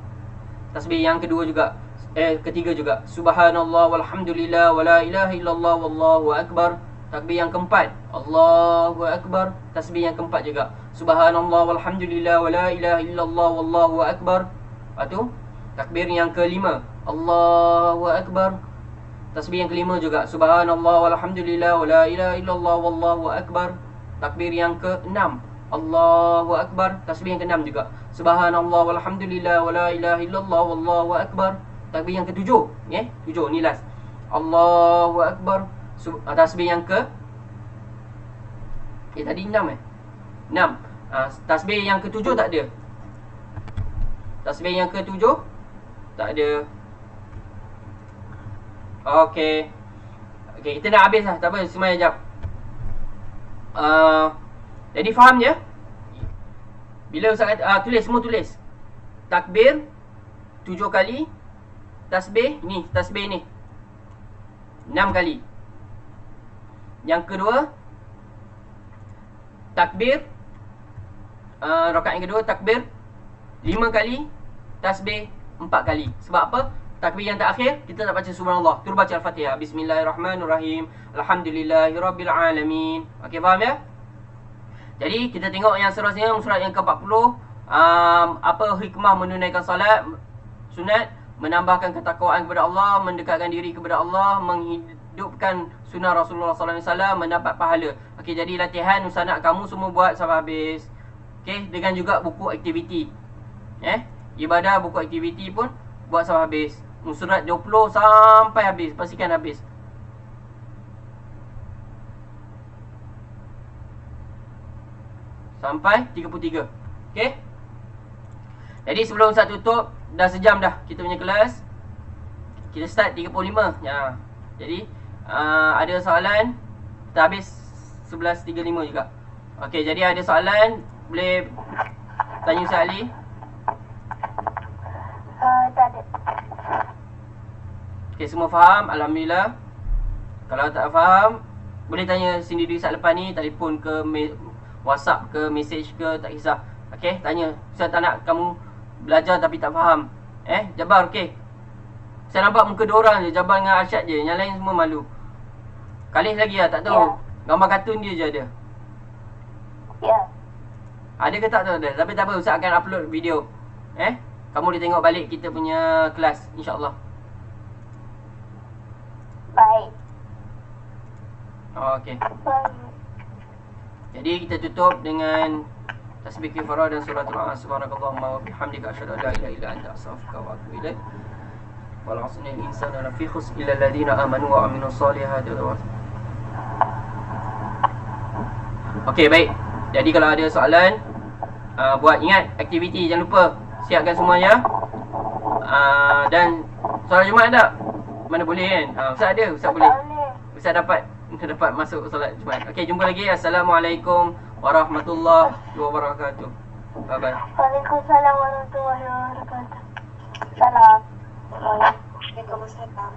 [SPEAKER 1] Tasbih yang kedua juga. Ketiga juga. Subhanallah walhamdulillah wala ilaha illallah wallahu akbar. Takbir yang keempat, Allahu Akbar. Tasbih yang keempat juga. Subhanallah walhamdulillah wala ilaha illallah wallahu akbar. Lepas tu takbir yang kelima, Allahu Akbar. Tasbih yang kelima juga. Subhanallah walhamdulillah wala ilaha illallah wallahu akbar. Takbir yang keenam, Allahu Akbar. Tasbih yang keenam juga. Subhanallah walhamdulillah wala ilaha illallah wallahu akbar. Takbir yang ketujuh, 7 ni last. Allahu Akbar. Tasbih yang tadi 6 6. Tasbih yang ketujuh tak ada. Tasbih yang ketujuh tak ada. Okey. Okey, kita nak habis lah. Tak apa, semaya jap. Jadi faham je? Bila Ustaz kata, tulis, semua tulis. Takbir 7 kali. Tasbih ni 6 kali. Yang kedua, takbir rakaat yang kedua takbir 5 kali, tasbih 4 kali. Sebab apa? Takbir yang terakhir kita tak baca subhanallah, terus baca al-Fatihah. Bismillahirrahmanirrahim. Alhamdulillahirabbil alamin. Okey, faham ya? Jadi kita tengok yang seterusnya, surat yang ke-40. Apa hikmah menunaikan salat sunat? Menambahkan ketakwaan kepada Allah, mendekatkan diri kepada Allah, menghidupkan sunnah Rasulullah SAW, mendapat pahala. Okey, jadi latihan usaha kamu semua buat sampai habis. Okey, dengan juga buku aktiviti. Ibadah buku aktiviti pun buat sampai habis. Surat 20 sampai habis, pastikan habis. Sampai 33. Okey. Jadi sebelum Ustaz tutup, dah sejam dah kita punya kelas. Kita start 35. Ya. Jadi ada soalan. Kita habis 11.35 juga. Okey, jadi ada soalan, boleh tanya Ustaz Ali.
[SPEAKER 2] Tak ada.
[SPEAKER 1] Okey, semua faham? Alhamdulillah. Kalau tak faham, boleh tanya sendiri saat lepas ni, telefon ke, WhatsApp ke, message ke, tak kisah. Okey, tanya. Saya tak nak kamu belajar tapi tak faham. Jabar, okey. Saya nampak muka diorang je, Jabar dengan Arsyad je. Yang lain semua malu. Khalif lagi lah, tak tahu. Gambar kartun dia je ada.
[SPEAKER 2] Ya.
[SPEAKER 1] Ada ke tak tahu ada. Tapi tak apa, Ustaz akan upload video. Kamu boleh tengok balik kita punya kelas, insyaAllah.
[SPEAKER 2] Baik.
[SPEAKER 1] Okey.
[SPEAKER 2] Baik.
[SPEAKER 1] Jadi kita tutup dengan tasbih kifarah dan suratul As. Subhanakallahumma wa bihamdika asyhadu an la ilaha illa anta astaghfiruka wa atubu ilaik. Wal 'asril insana lafi khusr illa alladziina aamanu wa 'amilus solihati. Okey, baik. Jadi kalau ada soalan, buat, ingat aktiviti, jangan lupa siapkan semuanya. Dan solat Jumaat tak? Mana boleh kan? Ustaz ada, Ustaz boleh. Ustaz dapat masuk solat Jumaat. Okey, jumpa lagi. Assalamualaikum warahmatullahi wabarakatuh. Bye bye.
[SPEAKER 2] Waalaikumsalam warahmatullahi wabarakatuh. Salam. Waalaikumsalam.